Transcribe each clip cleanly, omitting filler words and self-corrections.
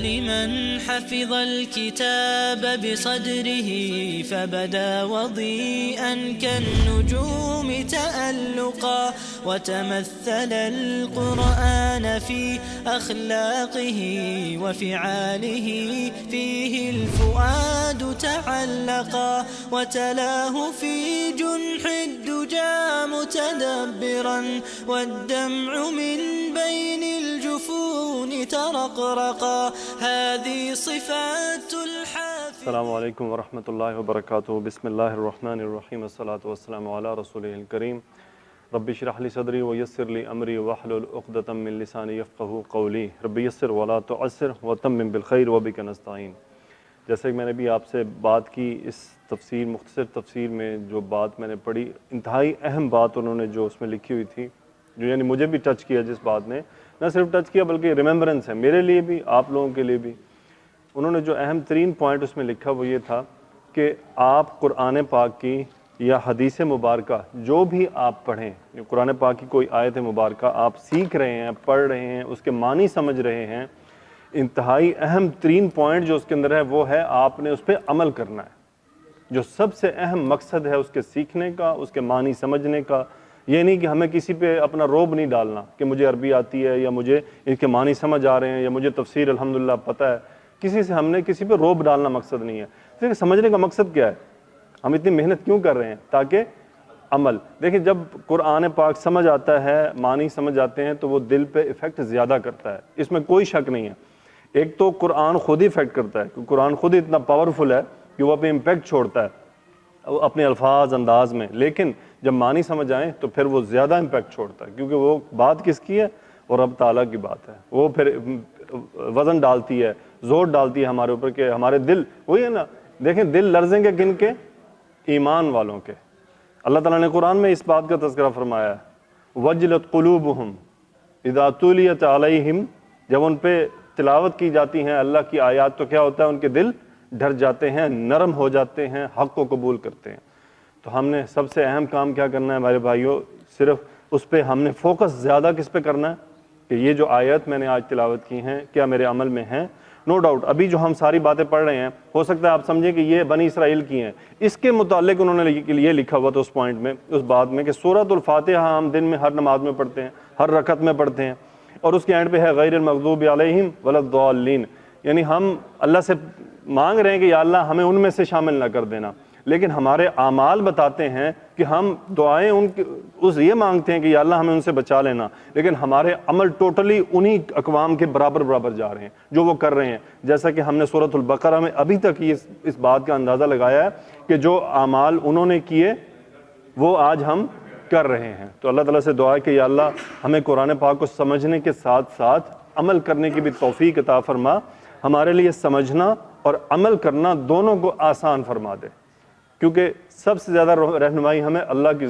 لمن حفظ الكتاب بصدره فبدا وضيئا كالنجوم تألقا وتمثل القرآن في أخلاقه وفعاله فيه الفؤاد تعلقا وتلاه في جنح الدجى متدبرا والدمع من بين الجفون ترقرقا هذه صفات الحافظ. السلام علیکم ورحمۃ اللہ وبرکاتہ. بسم اللہ الرحمن الرحیم. الصلاۃ والسلام علی رسولہ الکریم. رب اشرح لی صدری ویسر لی امری واحلل عقدۃ من لسانی یفقہوا قولی. رب یسر ولا تعسر وتمم بالخیر وبک نستعین. جیسے کہ میں نے بھی آپ سے بات کی اس مختصر تفسیر میں، جو بات میں نے پڑھی، انتہائی اہم بات انہوں نے جو اس میں لکھی ہوئی تھی، جو یعنی مجھے بھی ٹچ کیا، جس بات نے نہ صرف ٹچ کیا بلکہ ریممبرنس ہے میرے لیے بھی، آپ لوگوں کے لیے بھی. انہوں نے جو اہم ترین پوائنٹ اس میں لکھا وہ یہ تھا کہ آپ قرآن پاک کی یا حدیث مبارکہ جو بھی آپ پڑھیں، قرآن پاک کی کوئی آیت مبارکہ آپ سیکھ رہے ہیں، پڑھ رہے ہیں، اس کے معنی سمجھ رہے ہیں، انتہائی اہم ترین پوائنٹ جو اس کے اندر ہے وہ ہے آپ نے اس پہ عمل کرنا ہے. جو سب سے اہم مقصد ہے اس کے سیکھنے کا، اس کے معنی سمجھنے کا. یہ نہیں کہ ہمیں کسی پہ اپنا روب نہیں ڈالنا کہ مجھے عربی آتی ہے یا مجھے ان کے معنی سمجھ آ رہے ہیں یا مجھے تفسیر الحمدللہ پتہ ہے. ہم نے کسی پہ روب ڈالنا مقصد نہیں ہے. پھر سمجھنے کا مقصد کیا ہے؟ ہم اتنی محنت کیوں کر رہے ہیں؟ تاکہ عمل. دیکھیں، جب قرآن پاک سمجھ آتا ہے، معنی سمجھ آتے ہیں، تو وہ دل پہ ایفیکٹ زیادہ کرتا ہے، اس میں کوئی شک نہیں ہے. ایک تو قرآن خود ہی ایفیکٹ کرتا ہے، کیونکہ قرآن خود اتنا پاورفل ہے کہ وہ اپنے امپیکٹ چھوڑتا ہے اپنے الفاظ انداز میں. لیکن جب معنی سمجھ آئیں تو پھر وہ زیادہ امپیکٹ چھوڑتا ہے، کیونکہ وہ بات کس کی ہے؟ اور رب تعالیٰ کی بات ہے. وہ پھر وزن ڈالتی ہے، زور ڈالتی ہے ہمارے اوپر کہ ہمارے دل، وہی ہے نا، دیکھیں دل لرزیں گے کن کے؟ ایمان والوں کے. اللہ تعالیٰ نے قرآن میں اس بات کا تذکرہ فرمایا ہے، وجلت قلوبہم اذا تلیت علیہم، جب ان پہ تلاوت کی جاتی ہیں اللہ کی آیات تو کیا ہوتا ہے؟ ان کے دل ڈر جاتے ہیں، نرم ہو جاتے ہیں، حق کو قبول کرتے ہیں. تو ہم نے سب سے اہم کام کیا کرنا ہے ہمارے بھائیوں؟ صرف اس پہ ہم نے فوکس زیادہ کس پہ کرنا ہے کہ یہ جو آیت میں نے آج تلاوت کی ہیں کیا میرے عمل میں ہیں؟ نو ڈاؤٹ ابھی جو ہم ساری باتیں پڑھ رہے ہیں ہو سکتا ہے آپ سمجھیں کہ یہ بنی اسرائیل کی ہیں. اس کے متعلق انہوں نے یہ لکھا ہوا تھا اس پوائنٹ میں، اس بات میں، کہ سورۃ الفاتحہ ہم دن میں ہر نماز میں پڑھتے ہیں، ہر رکعت میں پڑھتے ہیں، اور اس کے اینڈ پہ ہے غیر المغضوب علیہم ولا الضالین. یعنی ہم اللہ سے مانگ رہے ہیں کہ یا اللہ ہمیں ان میں سے شامل نہ کر دینا، لیکن ہمارے اعمال بتاتے ہیں کہ ہم دعائیں یہ مانگتے ہیں کہ یا اللہ ہمیں ان سے بچا لینا، لیکن ہمارے عمل ٹوٹلی انہی اقوام کے برابر جا رہے ہیں جو وہ کر رہے ہیں. جیسا کہ ہم نے سورۃ البقرہ میں ابھی تک اس بات کا اندازہ لگایا ہے کہ جو اعمال انہوں نے کیے وہ آج ہم کر رہے ہیں. تو اللہ تعالیٰ سے دعا ہے کہ یا اللہ ہمیں قرآن پاک کو سمجھنے کے ساتھ ساتھ عمل کرنے کی بھی توفیق عطا فرما، ہمارے لیے سمجھنا اور عمل کرنا دونوں کو آسان فرما دے، کیونکہ سب سے زیادہ رہنمائی ہمیں اللہ کی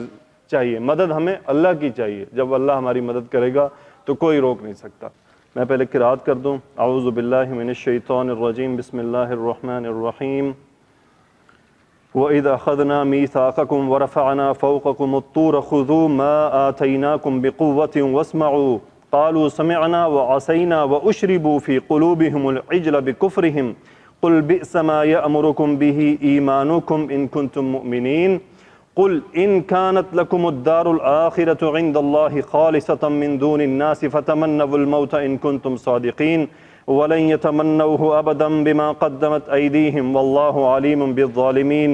چاہیے، مدد ہمیں اللہ کی چاہیے. جب اللہ ہماری مدد کرے گا تو کوئی روک نہیں سکتا. میں پہلے قرات کر دوں. اعوذ باللہ من الشیطان الرجیم. بسم اللہ الرحمن الرحیم. وَإِذْ أَخَذْنَا مِيثَاقَكُمْ وَرَفَعْنَا فَوْقَكُمُ الطُّورَ خُذُوا مَا آتَيْنَاكُمْ بِقُوَّةٍ وَاسْمَعُوا قَالُوا سَمِعْنَا وَعَصَيْنَا وَأُشْرِبُوا فِي قُلُوبِهِمُ الْعِجْلَ بِكُفْرِهِمْ قُلْ بِئْسَ مَا يَأْمُرُكُمْ بِهِ إِيمَانُكُمْ إِن كُنتُم مُؤْمِنِينَ قُلْ إِن كَانَتْ لَكُمُ الدَّارُ الْآخِرَةُ عِندَ اللَّهِ خَالِصَةً مِّن دُونِ النَّاسِ فَتَمَنَّوُا الْمَوْتَ إِن كُنتُمْ صَادِقِينَ وَلَن يَتَمَنَّوْهُ أَبَدًا بِمَا قَدَّمَتْ أَيْدِيهِمْ وَاللَّهُ عَلِيمٌ بِالظَّالِمِينَ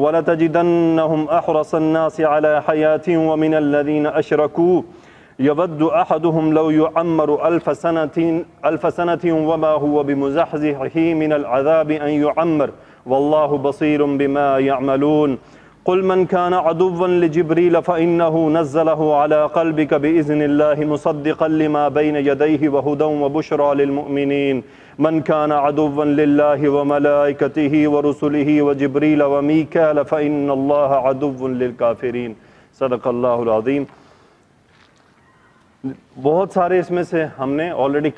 وَلَتَجِدَنَّهُمْ أَحْرَصَ النَّاسِ عَلَى حَيَاةٍ وَمِنَ الَّذِينَ أَشْرَكُوا يَوَدُّ أَحَدُهُمْ لَوْ يُعَمَّرُ أَلْفَ سَنَةٍ وَمَا هُوَ بِمُزَحْزِحِهِ مِنَ الْعَذَابِ أَن يُعَمَّرَ وَاللَّهُ بَصِيرٌ بِمَا يَعْمَلُونَ قُلْ مَنْ كَانَ عَدُوًّا لِجِبْرِيلَ فَإِنَّهُ نَزَّلَهُ عَلَى قَلْبِكَ بِإِذْنِ اللَّهِ مُصَدِّقًا لِمَا بَيْنَ يَدَيْهِ وَهُدًى وَبُشْرَى لِلْمُؤْمِنِينَ مَنْ كَانَ عَدُوًّا لِلَّهِ وَمَلَائِكَتِهِ وَرُسُلِهِ وَجِبْرِيلَ وَمِيكَالَ فَإِنَّ اللَّهَ عَدُوٌّ لِلْكَافِرِينَ. صدق اللہ العظیم. بہت سارے اس میں سے ہم نے آلریڈی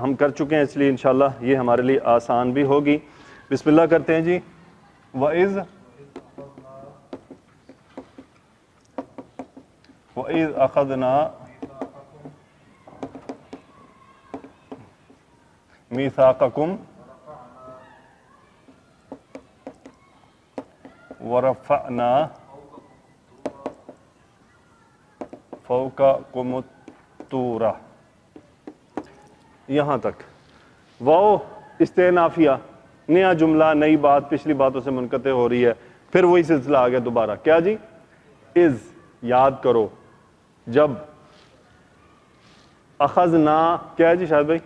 ہم کر چکے ہیں، اس لیے انشاءاللہ یہ ہمارے لیے آسان بھی ہوگی. بسم اللہ کرتے ہیں جی. وَإِذْ أَخَذْنَا میثاقکم ورفعنا فوقکم الطور، یہاں تک واو استئنافیہ، نیا جملہ، نئی بات، پچھلی باتوں سے منقطع ہو رہی ہے، پھر وہی سلسلہ آ گیا دوبارہ. کیا جی؟ از، یاد کرو جب اخذنا، کیا ہے جی شاہد بھائی؟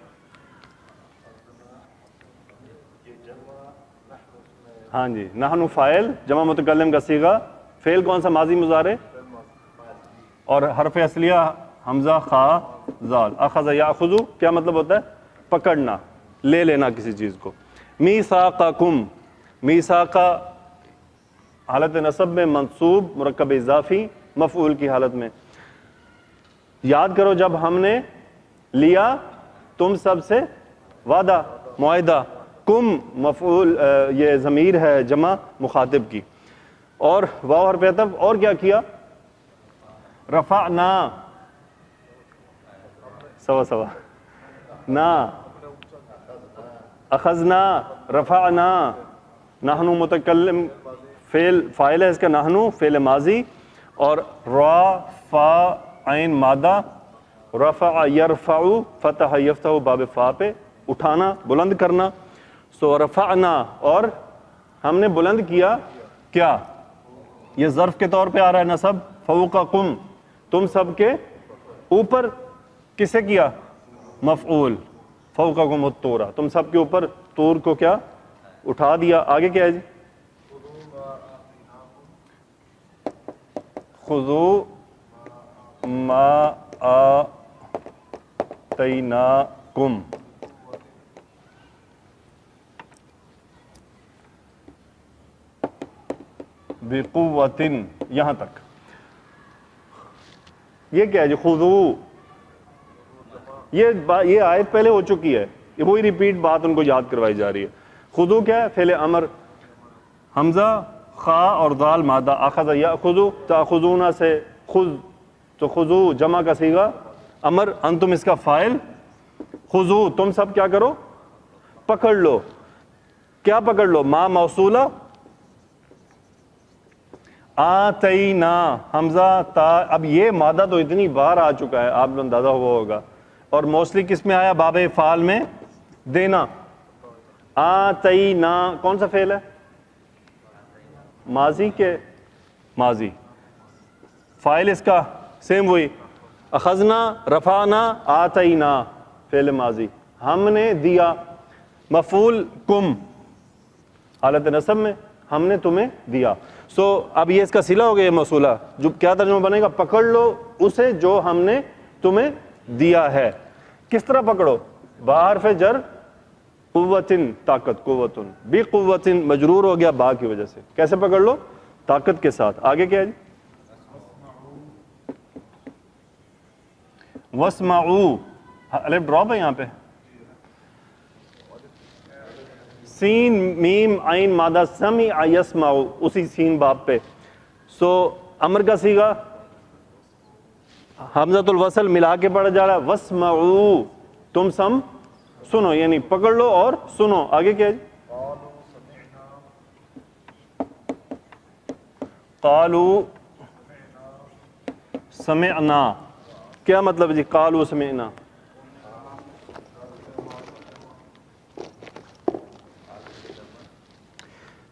ہاں جی، نحن فاعل، جمع متکلم کا صیغہ، فعل کون سا؟ ماضی مضارع، اور حرف اصلیہ حمزہ خا زال. اخذ یاخذ کیا مطلب ہوتا ہے؟ پکڑنا، لے لینا کسی چیز کو. میثاقکم، میثاقہ حالت نصب میں منصوب، مرکب اضافی مفعول کی حالت میں. یاد کرو جب ہم نے لیا تم سب سے وعدہ، معاہدہ. کم مفعول، یہ ضمیر ہے جمع مخاطب کی، اور واو حرف عطف، اور کیا کیا؟ رفعنا، سوا سوا، نا، اخذنا، رفعنا. نحن متکلم فعل، فاعل ہے اس کا نحن، فعل ماضی، اور را فا عین مادہ، رفع یرفع، فتح یفتح باب فا پہ، اٹھانا، بلند کرنا. سو رفعنا، اور ہم نے بلند کیا کیا؟ یہ ظرف کے طور پہ آ رہا ہے نصب، فوقکم، تم سب کے اوپر. کسے کیا؟ مفعول، فوقکم الطور، تم سب کے اوپر طور کو کیا؟ اٹھا دیا. آگے کیا ہے جی؟ خذوا ما آتیناکم، بقوۃ، یہاں تک. یہ کیا ہے جی؟ خذو، یہ آیت پہلے ہو چکی ہے، یہ وہی ریپیٹ بات ان کو یاد کروائی جا رہی ہے. خذو کیا ہے؟ فعل امر، حمزہ خا اور ذال مادہ، اخذ یاخذ، تاخذون سے خذ، تو خذو جمع کا صیغہ امر، انتم اس کا فاعل. خذو، تم سب کیا کرو؟ پکڑ لو. کیا پکڑ لو؟ ما موصولہ، آتینا حمزہ تا. اب یہ مادہ تو اتنی بار آ چکا ہے، آپ کو اندازہ ہوا ہوگا، اور موسٹلی کس میں آیا؟ باب فعال میں، دینا. آتینا کون سا فعل ہے؟ ماضی کے ماضی، فاعل اس کا سیم وہی، اخذنا، رفعنا، آتینا، فعل ماضی، ہم نے دیا. مفعول کم، حالت نصب میں، ہم نے تمہیں دیا. سو اب یہ اس کا صلہ ہو گیا، یہ موصولہ، جو کیا ترجمہ بنے گا؟ پکڑ لو اسے جو ہم نے تمہیں دیا ہے. کس طرح پکڑو؟ بحرف جر، قوتن، طاقت، قوتن، بھی قوتن مجرور ہو گیا با کی وجہ سے. کیسے پکڑ لو؟ طاقت کے ساتھ. آگے کیا ہے جی؟ واسمعوا، الف ڈراپ ہے یہاں پہ، سین میم عین مادہ، سمع یسمع، اسی سین باب پہ. سو امر کا صیغہ حمزۃ الوصل ملا کے پڑھا جا رہا ہے، واسمعوا، تم سنو، یعنی پکڑ لو اور سنو. آگے کیا ہے جی؟ قالوا سمعنا، کیا مطلب ہے جی قالوا سمعنا؟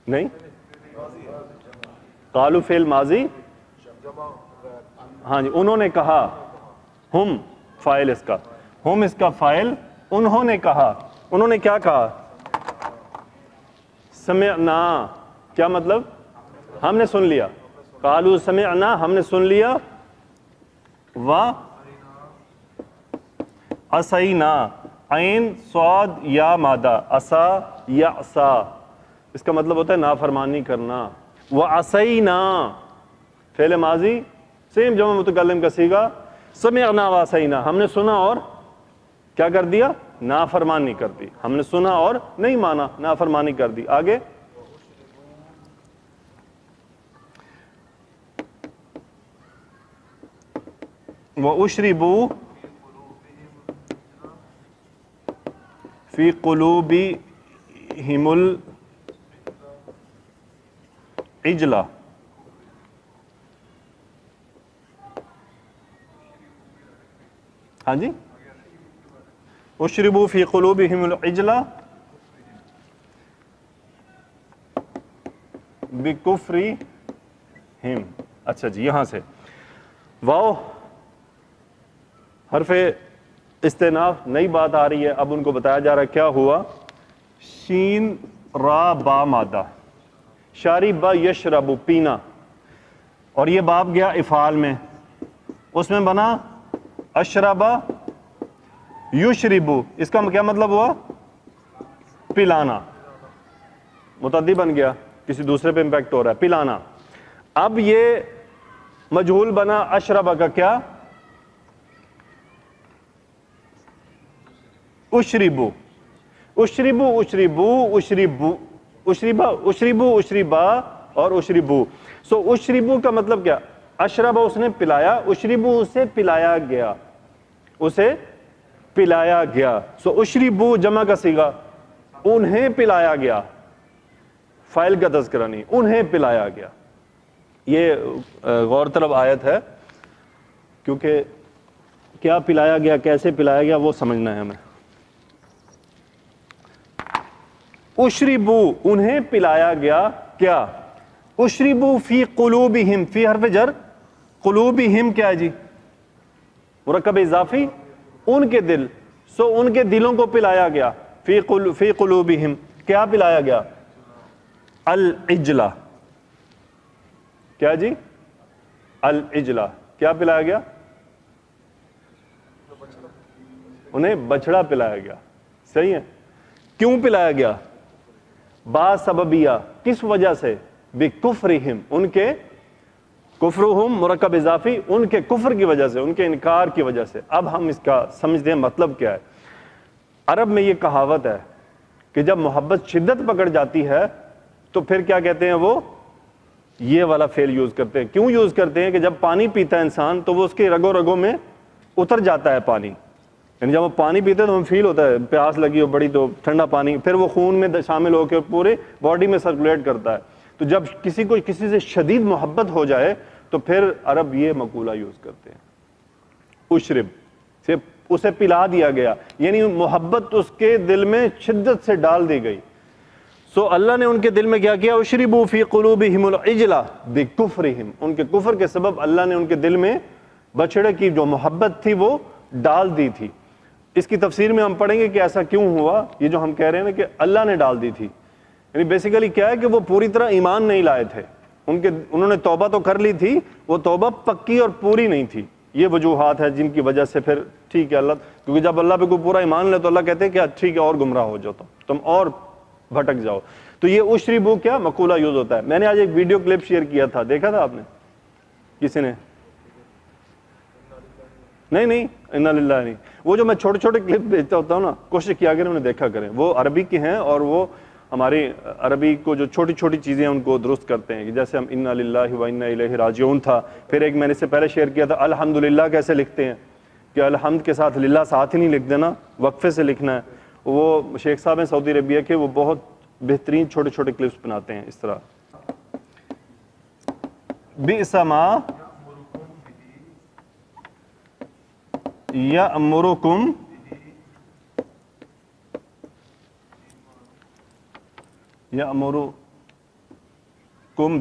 نہیں، قالوا فعل ماضی، ہاں جی، انہوں نے کہا، ہم فاعل اس کا، ہم اس کا فاعل، انہوں نے کہا. انہوں نے کیا کہا؟ سمعنا، کیا مطلب؟ ہم نے سن لیا. قالوا سمعنا، ہم نے سن لیا. و عصینا، عین صاد یا مادہ، عصا یا عصا، اس کا مطلب ہوتا ہے نافرمانی کرنا. وعصینا فعل ماضی، سیم جمع متکلم کا صیغہ، سمعنا وعصینا، ہم نے سنا اور کیا کر دیا؟ نافرمانی کر دی. ہم نے سنا اور نہیں مانا، نافرمانی کر دی. آگے وَأُشْرِبُوا فی قلوبہم العجل. ہاں جی، اشربوا فی قلوبہم العجل بکفرہم. اچھا جی، یہاں سے واو حرف استئناف، نئی بات آ رہی ہے. اب ان کو بتایا جا رہا ہے کیا ہوا. شین را با مادہ، شارب یشرب پینا، اور یہ باب گیا افعال میں، اس میں بنا اشرب یشرب. اس کا کیا مطلب ہوا؟ پلانا. متعدی بن گیا، کسی دوسرے پہ امپیکٹ ہو رہا ہے، پلانا. اب یہ مجہول بنا اشربہ کا کیا؟ اشربو. اشربو اشربو اشربو اشربا اشربو اشربا اور اشربو. سو اشربو کا مطلب کیا؟ اشربہ اس نے پلایا، اشربو اسے پلایا گیا، اسے پلایا گیا. سو اشربو جمع کا صیغہ، انہیں پلایا گیا، فاعل کا تذکرہ نہیں، انہیں پلایا گیا. یہ غور طلب آیت ہے، کیونکہ کیا پلایا گیا، کیسے پلایا گیا وہ سمجھنا ہے ہمیں. اشربو انہیں پلایا گیا کیا؟ اشربو فی قلوبہم، فی حرف جر، قلوبہم کیا ہے جی؟ مرکب اضافی، ان کے دل. سو ان کے دلوں کو پلایا گیا. فی قلوبہم کیا پلایا گیا؟ العجلہ. کیا جی؟ العجلہ. کیا پلایا گیا؟ انہیں بچڑا پلایا گیا. صحیح ہے. کیوں پلایا گیا؟ با سببیہ، کس وجہ سے؟ بکفرہم، ان کے کفرہم مرکب اضافی، ان کے کفر کی وجہ سے، ان کے انکار کی وجہ سے. اب ہم اس کا سمجھتے ہیں مطلب کیا ہے. عرب میں یہ کہاوت ہے کہ جب محبت شدت پکڑ جاتی ہے تو پھر کیا کہتے ہیں وہ؟ یہ والا فعل یوز کرتے ہیں. کیوں یوز کرتے ہیں؟ کہ جب پانی پیتا ہے انسان تو وہ اس کے رگوں رگوں میں اتر جاتا ہے پانی. یعنی جب وہ پانی پیتے ہیں تو ہمیں فیل ہوتا ہے پیاس لگی ہو بڑی تو ٹھنڈا پانی، پھر وہ خون میں شامل ہو کے پورے باڈی میں سرکولیٹ کرتا ہے. تو جب کسی کو کسی سے شدید محبت ہو جائے تو پھر عرب یہ مقولہ یوز کرتے ہیں، اشرب سے اسے پلا دیا گیا، یعنی محبت اس کے دل میں شدت سے ڈال دی گئی. سو اللہ نے ان کے دل میں کیا کیا؟ اشربوا فی قلوبہم العجل بکفرہم، ان کے کفر کے سبب اللہ نے ان کے دل میں بچڑے کی جو محبت تھی وہ ڈال دی تھی. اس کی تفسیر میں ہم پڑھیں گے کہ ایسا کیوں ہوا. یہ جو ہم کہہ رہے ہیں نا کہ اللہ نے ڈال دی تھی، یعنی بیسیکلی کیا ہے کہ وہ پوری طرح ایمان نہیں لائے تھے. انہوں نے توبہ تو کر لی تھی، وہ توبہ پکی اور پوری نہیں تھی. یہ وجوہات ہے جن کی وجہ سے پھر ٹھیک ہے اللہ، کیونکہ جب اللہ پہ کوئی پورا ایمان لے تو اللہ کہتے ہیں کہ ٹھیک ہے اور گمراہ ہو جاؤ، تم اور بھٹک جاؤ. تو یہ اشربو کیا مقولہ یوز ہوتا ہے. میں نے آج ایک ویڈیو کلپ شیئر کیا تھا، دیکھا تھا آپ نے؟ کسی نے؟ نہیں انا للہ نہیں. وہ جو میں چھوٹے چھوٹے کلپ بھیجتا ہوتا ہوں نا، کوشش کیا کریں انہیں دیکھا کریں. وہ عربی کے ہیں اور وہ ہماری عربی کو جو چھوٹی چھوٹی چیزیں ان کو درست کرتے ہیں. جیسے ہم انا للہ و انا الیہ راجعون تھا. پھر ایک میں نے اس سے پہلے شیئر کیا تھا الحمدللہ کیسے لکھتے ہیں، کہ الحمد کے ساتھ للہ ساتھ ہی نہیں لکھ دینا، وقفے سے لکھنا ہے. وہ شیخ صاحب ہیں سعودی عربیہ کے، وہ بہت بہترین چھوٹے چھوٹے کلپس بناتے ہیں اس طرح. بئس ما یأمرکم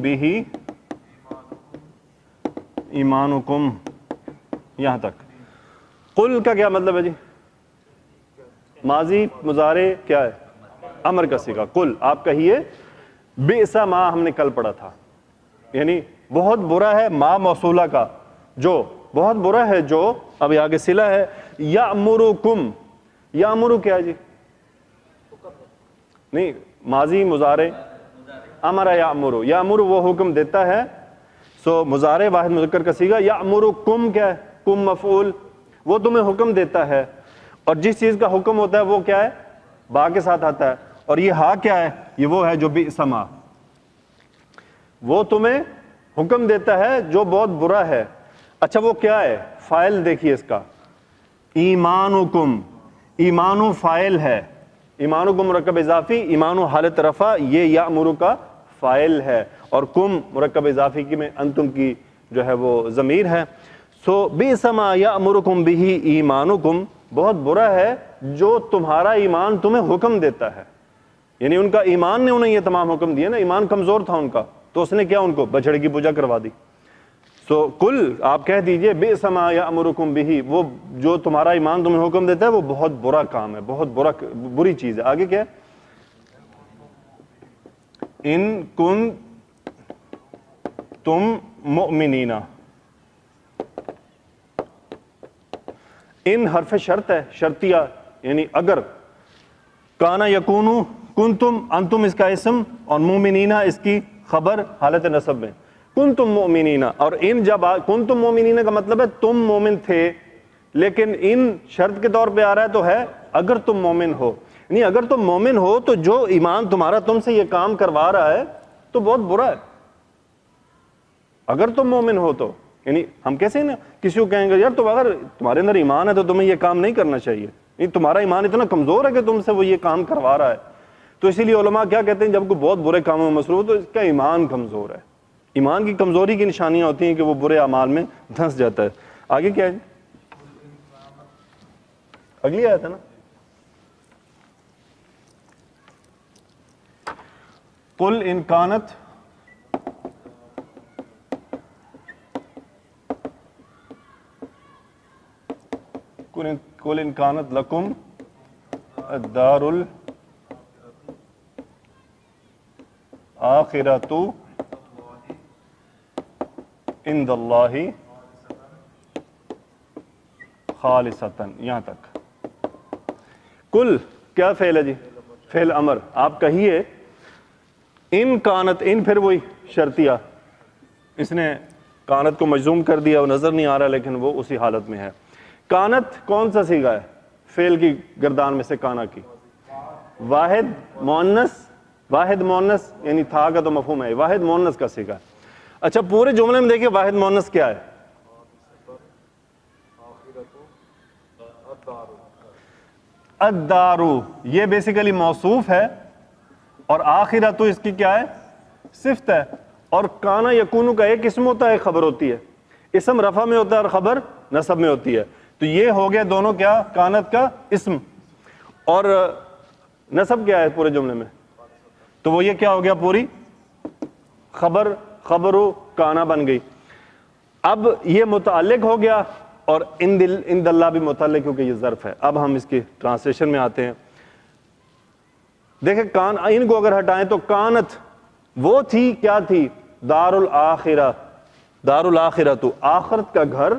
بہ ایمانکم، یہاں تک. قل کا کیا مطلب ہے جی؟ ماضی مضارع کیا ہے؟ امر کا صیغہ. قل آپ کہیے. بئس ما ہم نے کل پڑھا تھا، یعنی بہت برا ہے، ما موصولہ کا جو بہت برا ہے جو، اب آگے صلہ ہے. یأمرکم، یأمرو کیا ہے جی؟ نہیں، ماضی مضارع امر یأمرو، یأمرو وہ حکم دیتا ہے. سو مضارع واحد مذکر کا صیغہ. یأمرکم کیا ہے؟ کم مفعول، وہ تمہیں حکم دیتا ہے. اور جس چیز کا حکم ہوتا ہے وہ کیا ہے؟ با کے ساتھ آتا ہے. اور یہ ہا کیا ہے؟ یہ وہ ہے جو بئس ما، وہ تمہیں حکم دیتا ہے جو بہت برا ہے. اچھا وہ کیا ہے؟ فاعل دیکھیے اس کا، ایمانکم. ایمانو فاعل ہے، ایمانکم مرکب اضافی، ایمان و حالت رفع یہ یأمر کا فاعل ہے، اور کم مرکب اضافی کی میں انتم کی جو ہے وہ ضمیر ہے. سو بئس ما یأمرکم بہ ایمانکم، بہت برا ہے جو تمہارا ایمان تمہیں حکم دیتا ہے. یعنی ان کا ایمان نے انہیں یہ تمام حکم دیے نا، ایمان کمزور تھا ان کا، تو اس نے کیا ان کو بچڑے کی پوجا کروا دی. سو کل آپ کہہ دیجئے بئس ما یأمرکم بہ، وہ جو تمہارا ایمان تمہیں حکم دیتا ہے وہ بہت برا کام ہے، بہت بری چیز ہے. آگے کیا ہے؟ ان کنتم مؤمنین، ان حرف شرط ہے، شرطیہ یعنی اگر. کانا یکونو، کنتم انتم اس کا اسم اور مومنین اس کی خبر حالت نصب میں. کنتم مؤمنین، اور ان جب کنتم مؤمنین کا مطلب ہے تم مومن تھے، لیکن ان شرط کے طور پہ آ رہا ہے تو ہے اگر تم مومن ہو. یعنی اگر تم مومن ہو تو جو ایمان تمہارا تم سے یہ کام کروا رہا ہے تو بہت برا ہے. اگر تم مومن ہو تو یعنی ہم کیسے نا کسی کو کہیں گے یار تم اگر تمہارے اندر ایمان ہے تو تمہیں یہ کام نہیں کرنا چاہیے، تمہارا ایمان اتنا کمزور ہے کہ تم سے وہ یہ کام کروا رہا ہے. تو اسی لیے علماء کیا کہتے ہیں، جب کوئی بہت برے کاموں میں مصروف تو اس کا ایمان کمزور ہے. ایمان کی کمزوری کی نشانیاں ہوتی ہیں کہ وہ برے اعمال میں دھنس جاتا ہے. آگے کیا ہے؟ اگلی آیت ہے نا. قل ان کانت قل ان کانت لکم الدار الاخرۃ عند اللہ خالصۃ، یہاں تک. کل کیا فعل ہے جی؟ فعل امر. آپ کہیے ان کانت، ان پھر وہی شرطیہ، اس نے کانت کو مجزوم کر دیا، وہ نظر نہیں آ رہا لیکن وہ اسی حالت میں ہے. کانت کون سا صیغہ ہے فعل کی گردان میں سے؟ کانا کی واحد مؤنث، واحد مؤنث یعنی تھا کا تو مفہوم ہے، واحد مؤنث کا صیغہ. اچھا پورے جملے میں دیکھیے واحد مؤنث کیا ہے؟ الدارو، یہ بیسیکلی موصوف ہے اور آخرتو اس کی کیا ہے؟ صفت ہے. اور کانا یکونو کا ایک اسم ہوتا ہے ایک خبر ہوتی ہے. اسم رفع میں ہوتا ہے اور خبر نصب میں ہوتی ہے. تو یہ ہو گیا دونوں کیا؟ کانت کا اسم، اور نصب کیا ہے پورے جملے میں؟ تو وہ یہ کیا ہو گیا؟ پوری خبر، خبرو کانا بن گئی. اب یہ متعلق ہو گیا اور ان اللہ بھی متعلق کیونکہ یہ ظرف ہے. اب ہم اس کی ٹرانسلیشن میں آتے ہیں. دیکھیں کان، ان کو اگر ہٹائیں تو کانت وہ تھی، کیا تھی؟ دار الآخرہ، دار الآخرہ تو آخرت کا گھر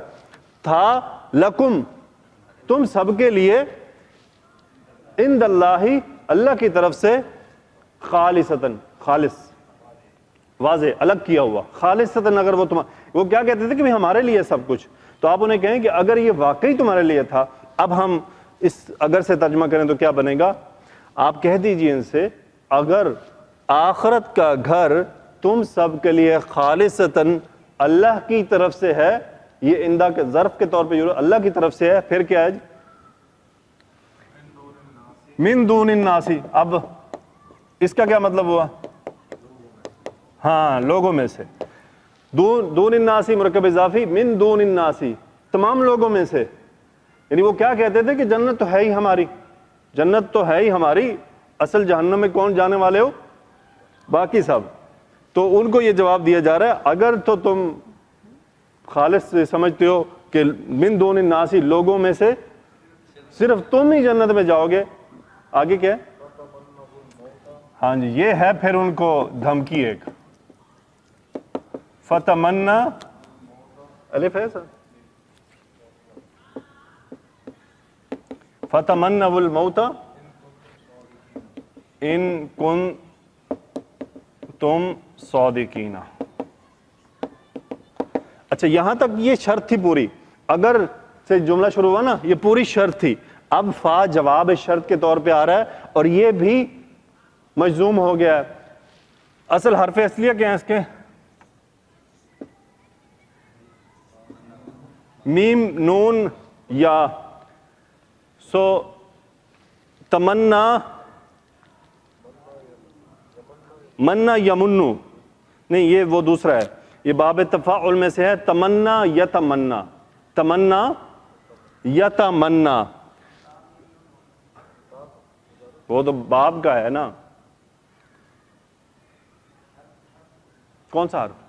تھا، لکم تم سب کے لیے، عند اللہ اللہ کی طرف سے، خالصتاً خالص، واضح الگ کیا ہوا، خالصتاً. اگر وہ کیا کہتے تھے کہ ہمارے لیے سب کچھ، تو آپ انہیں کہیں کہ اگر یہ واقعی تمہارے لیے تھا. اب ہم اس اگر سے ترجمہ کریں تو کیا بنے گا؟ آپ کہہ دیجئے ان سے اگر آخرت کا گھر تم سب کے لیے خالصتاً اللہ کی طرف سے ہے، یہ اندہ کے ظرف کے طور پہ اللہ کی طرف سے ہے، پھر کیا ہے؟ من دون الناسی. اب اس کا کیا مطلب ہوا؟ ہاں لوگوں میں سے. دون الناسی مرکب اضافی، من دون الناسی تمام لوگوں میں سے. یعنی وہ کیا کہتے تھے کہ جنت تو ہے ہی ہماری، جنت تو ہے ہی ہماری، اصل جہنم میں کون جانے والے ہو؟ باقی سب. تو ان کو یہ جواب دیا جا رہا ہے اگر تو تم خالص سمجھتے ہو کہ من دون الناسی لوگوں میں سے صرف تم ہی جنت میں جاؤ گے. آگے کیا ہے؟ ہاں جی یہ ہے پھر ان کو دھمکی ایک. فتمنا، الف ہے سر، فتمنوا الموت ان کنتم صادقین. اچھا یہاں تک یہ شرط تھی پوری، اگر سے جملہ شروع ہوا نا یہ پوری شرط تھی. اب فا جواب شرط کے طور پہ آ رہا ہے اور یہ بھی مجزوم ہو گیا ہے. اصل حرف اصلیہ کیا ہے اس کے؟ میم نون یا. سو تمنا منا یمنو نہیں، یہ وہ دوسرا ہے، یہ باب تفاعل میں سے ہے، تمنا یتمنا، تمنا یتمنا، وہ تو باب کا ہے نا، کون سا حرف؟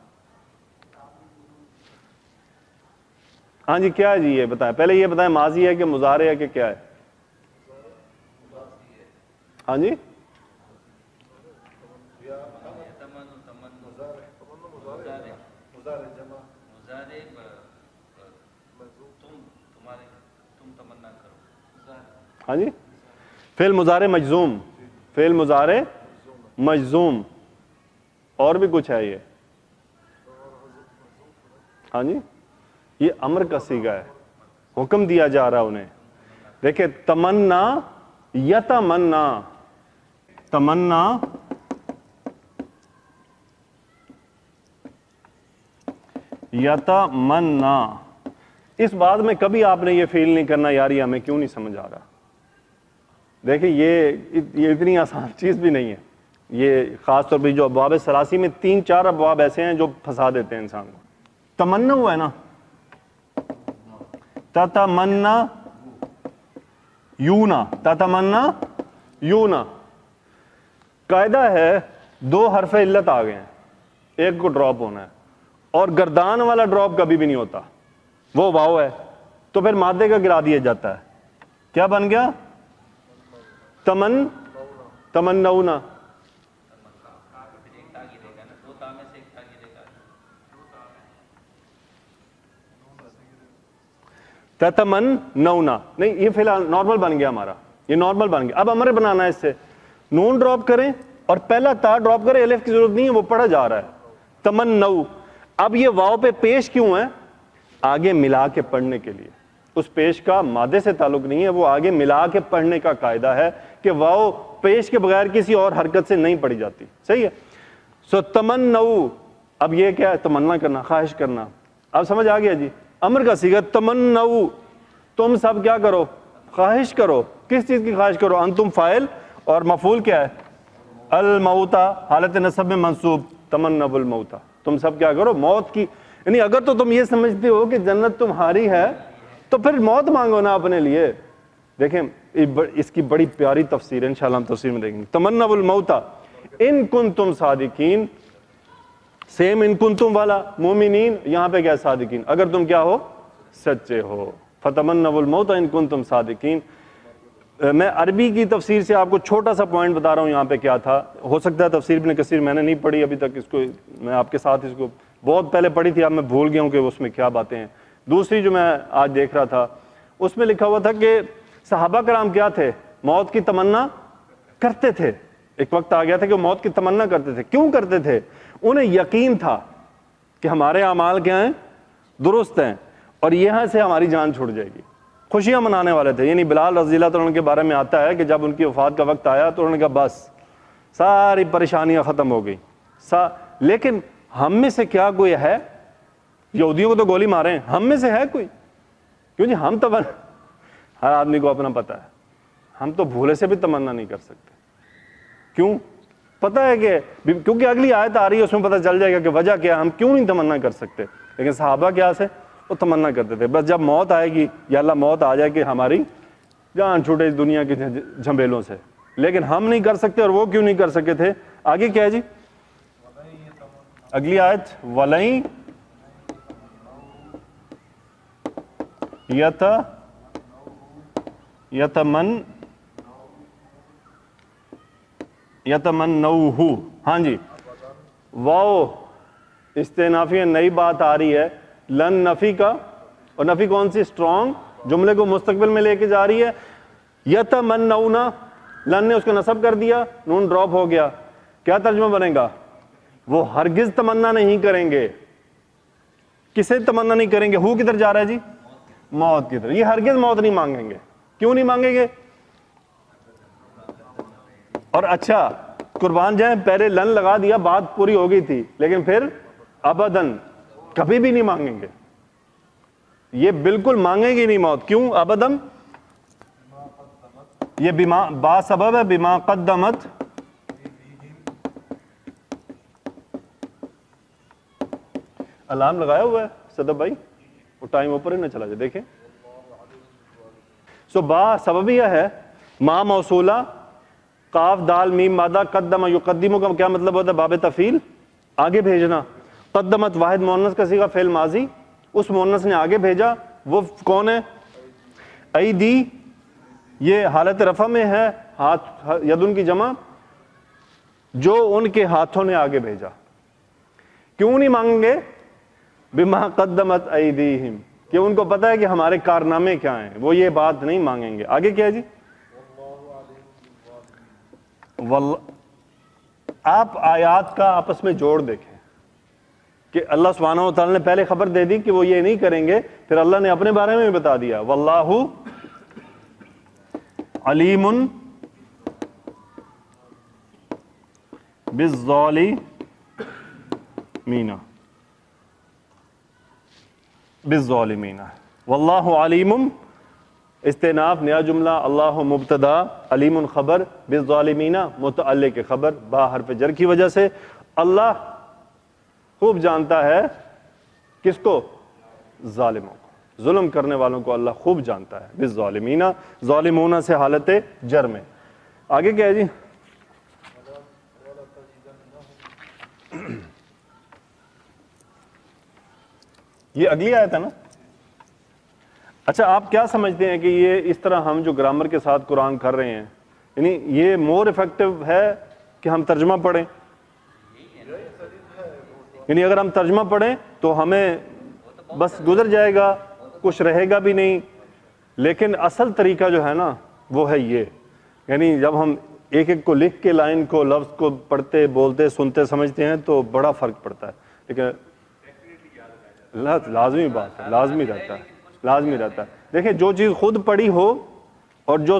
ہاں جی کیا ہے جی یہ بتائیں، پہلے یہ بتائیں ماضی ہے کہ مضارع ہے کہ کیا ہے؟ ہاں جی ہاں جی فعل مضارع مجزوم، فعل مضارع مجزوم، اور بھی کچھ ہے یہ؟ ہاں جی یہ امر کا صیغہ ہے، حکم دیا جا رہا انہیں، دیکھیں تمنا یتمنا، تمنا یتمنا، اس بات میں کبھی آپ نے یہ فیل نہیں کرنا یار یہ ہمیں کیوں نہیں سمجھ آ رہا. دیکھیں یہ اتنی آسان چیز بھی نہیں ہے. یہ خاص طور پہ جو ابواب ثلاثی میں 3-4 ابواب ایسے ہیں جو پھنسا دیتے ہیں انسان کو. تمنا ہوا ہے نا، تتمنا یونا، تتمنا یونا. قاعدہ ہے 2 حرف علت آ گئے ہیں، ایک کو ڈراپ ہونا ہے، اور گردان والا ڈراپ کبھی بھی نہیں ہوتا، وہ واو ہے، تو پھر مادے کا گرا دیا جاتا ہے. کیا بن گیا؟ تمنونا. تتمنونا نہیں، یہ فی الحال نارمل بن گیا ہمارا، یہ نارمل بن گیا. اب امر بنانا ہے، اس سے نون ڈراپ کریں اور پہلا تا ڈراپ کریں، الف کی ضرورت نہیں ہے، وہ پڑھا جا رہا ہے. تمنو. اب یہ واو پہ پیش کیوں ہے؟ آگے ملا کے پڑھنے کے لیے. اس پیش کا مادے سے تعلق نہیں ہے، وہ آگے ملا کے پڑھنے کا قاعدہ ہے کہ واو پیش کے بغیر کسی اور حرکت سے نہیں پڑھی جاتی. صحیح ہے. سو تمنو، اب یہ کیا ہے؟ تمنا کرنا، خواہش کرنا. اب سمجھ آ گیا جی؟ امر کا صیغہ تمنو، تم سب کیا کرو؟ خواہش کرو. کس چیز کی خواہش کرو؟ انتم فاعل اور مفعول کیا ہے؟ الموتا، حالت نصب میں منصوب. تمنو الموتا، تم سب کیا کرو؟ موت کی. یعنی اگر تو تم یہ سمجھتے ہو کہ جنت تمہاری ہے تو پھر موت مانگو نا اپنے لیے. دیکھیں اس کی بڑی پیاری تفسیر ہے، انشاءاللہ ہم تفسیر میں دیکھیں گے. تمنو الموتا ان کنتم صادقین. سیم ان کنتم والا مومنین، یہاں پہ کیا؟ صادقین. اگر تم کیا ہو؟ سچے ہو. فتمنوا الموت ان کنتم صادقین. میں عربی کی تفسیر سے آپ کو چھوٹا سا پوائنٹ بتا رہا ہوں یہاں پہ کیا تھا. ہو سکتا ہے تفسیر ابن کثیر میں نے نہیں پڑھی ابھی تک، اس کو میں آپ کے ساتھ اس کو بہت پہلے پڑھی تھی، اب میں بھول گیا ہوں کہ اس میں کیا باتیں ہیں. دوسری جو میں آج دیکھ رہا تھا اس میں لکھا ہوا تھا کہ صحابہ کرام کیا تھے؟ موت کی تمنا کرتے تھے. ایک وقت آ گیا تھا کہ وہ موت کی تمنا کرتے تھے. کیوں کرتے تھے؟ انہیں یقین تھا کہ ہمارے اعمال کیا ہیں؟ درست ہیں، اور یہاں سے ہماری جان چھوٹ جائے گی. خوشیاں منانے والے تھے. یعنی بلال رضی اللہ عنہ کے بارے میں آتا ہے کہ جب ان کی وفات کا وقت آیا تو انہوں نے کہا بس ساری پریشانیاں ختم ہو گئی. لیکن ہم میں سے کیا کوئی ہے؟ یہودیوں کو تو گولی مارے، ہم میں سے ہے کوئی؟ کیوں جی؟ ہم تو ہر آدمی کو اپنا پتہ ہے، ہم تو بھولے سے بھی تمنا نہیں کر سکتے. کیوں؟ پتہ ہے کہ کیونکہ اگلی آیت آ رہی ہے، اس میں پتہ چل جائے گا کہ وجہ کیا ہے، ہم کیوں نہیں تمنا کر سکتے. لیکن صحابہ کیا سے وہ تمنا کرتے تھے بس جب موت آئے گی یا اللہ موت آ جائے کہ ہماری جان چھوٹے اس دنیا کی جھنبیلوں سے. لیکن ہم نہیں کر سکتے. اور وہ کیوں نہیں کر سکے تھے؟ آگے کیا ہے جی اگلی آیت؟ وَلَئِن یتمنوہ. ہاں جی واو استئنافی نئی بات آ رہی ہے. لن نفی کا، اور نفی کون سی؟ اسٹرانگ. جملے کو مستقبل میں لے کے جا رہی ہے. یتمنونا، لن نے اس کو نصب کر دیا، نون ڈراپ ہو گیا. کیا ترجمہ بنے گا؟ وہ ہرگز تمنا نہیں کریں گے. کسے تمنا نہیں کریں گے؟ ہو کدھر جا رہا ہے جی؟ موت کی طرف. یہ ہرگز موت نہیں مانگیں گے. کیوں نہیں مانگیں گے؟ اور اچھا قربان جائیں، پہلے لن لگا دیا، بات پوری ہو گئی تھی، لیکن پھر ابداً کبھی بھی نہیں مانگیں گے. یہ بالکل مانگیں گے نہیں موت. کیوں ابداً؟ یہ با سبب ہے بما قدمت الارم لگایا ہوا ہے صدب بھائی؟ وہ ٹائم اوپر ہی نہ چلا جائے، دیکھیں. با سببیہ ہے، ما موصولہ، قاف دال میم مادہ، قدم یقدم کا کیا مطلب ہوتا ہے؟ باب تفعیل، آگے بھیجنا. قدمت واحد مؤنث کا صیغہ فعل ماضی، اس مؤنث نے آگے بھیجا، وہ کون ہے؟ ایدی، یہ حالت رفع میں ہے، ہاتھ، یدن کی جمع، جو ان کے ہاتھوں نے آگے بھیجا. کیوں نہیں مانگیں گے؟ بما قدمت ایدیہم، کہ ان کو پتہ ہے کہ ہمارے کارنامے کیا ہیں، وہ یہ بات نہیں مانگیں گے. آگے کیا ہے جی؟ آپ آیات کا آپس میں جوڑ دیکھیں کہ اللہ سبحانہ و تعالیٰ نے پہلے خبر دے دی کہ وہ یہ نہیں کریں گے، پھر اللہ نے اپنے بارے میں بھی بتا دیا، واللہ علیم بالظالمین. واللہ علیم استئناف نیا جملہ، اللہ مبتدا، علیم خبر، بالظالمین متعلق خبر، با حرف جر کی وجہ سے. اللہ خوب جانتا ہے کس کو؟ ظالموں کو، ظلم کرنے والوں کو اللہ خوب جانتا ہے. بالظالمین، ظالمون سے حالت جر میں. آگے کیا ہے جی؟ یہ اگلی آیت ہے نا؟ اچھا، آپ کیا سمجھتے ہیں کہ یہ اس طرح ہم جو گرامر کے ساتھ قرآن کر رہے ہیں، یعنی یہ مور افیکٹو ہے کہ ہم ترجمہ پڑھیں؟ یعنی اگر ہم ترجمہ پڑھیں تو ہمیں بس گزر جائے گا، کچھ رہے گا بھی نہیں. لیکن اصل طریقہ جو ہے نا وہ ہے یہ، یعنی جب ہم ایک ایک کو لکھ کے لائن کو، لفظ کو پڑھتے، بولتے، سنتے، سمجھتے ہیں تو بڑا فرق پڑتا ہے. لیکن لازمی بات ہے، لازمی رہتا ہے، لازمی رہتا ہے. دیکھیں جو چیز خود پڑھی ہو اور جو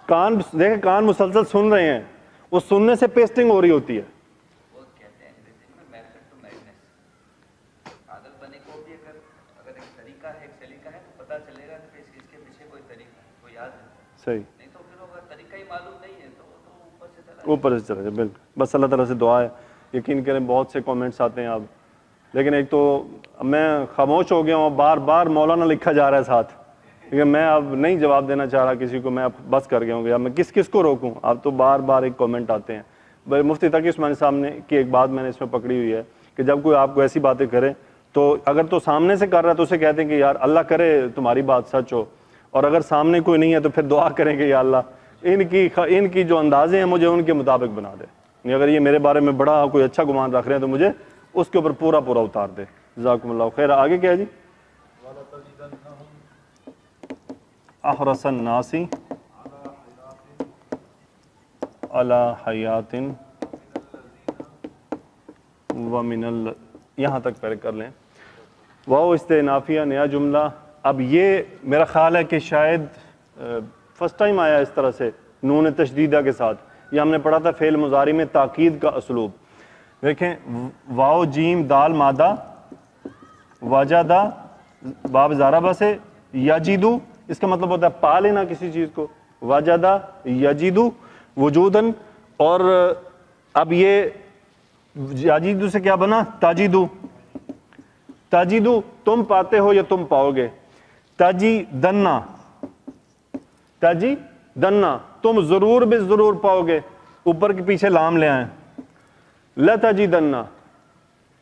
کان، دیکھیں کان مسلسل سن رہے ہیں، وہ سننے سے پیسٹنگ ہو رہی ہوتی ہے. صحیح، اوپر سے چلا جائے. بالکل، بس اللہ تعالیٰ سے دعا ہے. یقین کریں بہت سے کامنٹس آتے ہیں اب، لیکن ایک تو میں خاموش ہو گیا ہوں، بار بار مولانا لکھا جا رہا ہے ساتھ، لیکن میں اب نہیں جواب دینا چاہ رہا کسی کو. میں اب بس کر گیا ہوں کہ اب میں کس کو روکوں. اب تو بار بار ایک کامنٹ آتے ہیں. مفتی تقی عثمانی صاحب نے کی ایک بات میں نے اس میں پکڑی ہوئی ہے کہ جب کوئی آپ کو ایسی باتیں کرے تو اگر تو سامنے سے کر رہا ہے تو اسے کہتے ہیں کہ یار اللہ کرے تمہاری بات سچ ہو، اور اگر سامنے کوئی نہیں ہے تو پھر دعا کریں کہ یا اللہ ان کی جو اندازے ہیں مجھے ان کے مطابق بنا دے. یعنی اگر یہ میرے بارے میں بڑا کوئی اچھا گمان رکھ رہے ہیں تو مجھے اس کے اوپر پورا پورا اتار دے. جزاکم اللہ خیر. آگے کیا ہے جی؟ احرص الناس علی حیات ومن یہاں تک پہلے کر لیں. واو استئنافیہ، نیا جملہ. اب یہ میرا خیال ہے کہ شاید فرسٹ ٹائم آیا اس طرح سے نون تشدیدہ کے ساتھ. یہ ہم نے پڑھا تھا فعل مضارع میں تاکید کا اسلوب. دیکھیں واو جیم دال مادہ، وجدہ باب زاربہ سے، یجدو اس کا مطلب ہوتا ہے پا لینا کسی چیز کو، وجدہ یجدو وجودن. اور اب یہ یجدو سے کیا بنا؟ تجدو. تجدو تم پاتے ہو یا تم پاؤ گے. تجدنا، تجدنا تم ضرور بے ضرور پاؤ گے. اوپر کے پیچھے لام لے آئیں. لتجدنا،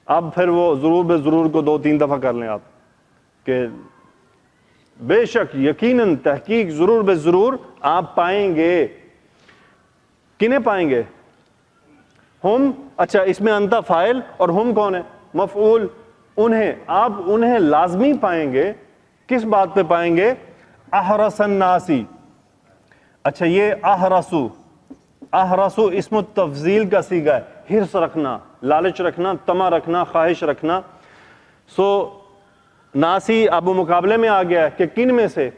اب پھر وہ ضرور بے ضرور کو 2-3 دفعہ کر لیں آپ کہ بے شک، یقیناً، تحقیق، ضرور بے ضرور آپ پائیں گے. کنہیں پائیں گے؟ ہم. اچھا، اس میں انتا فاعل اور ہم کون ہے؟ مفعول. انہیں، آپ انہیں لازمی پائیں گے. کس بات پہ پائیں گے؟ احرص الناسی. اچھا، یہ احرصو، احرصو اسم التفضیل کا صیغہ ہے. حرص رکھنا، لالچ رکھنا، طمع رکھنا، خواہش رکھنا. ناسی اب مقابلے میں آ گیا ہے کہ کن میں سے.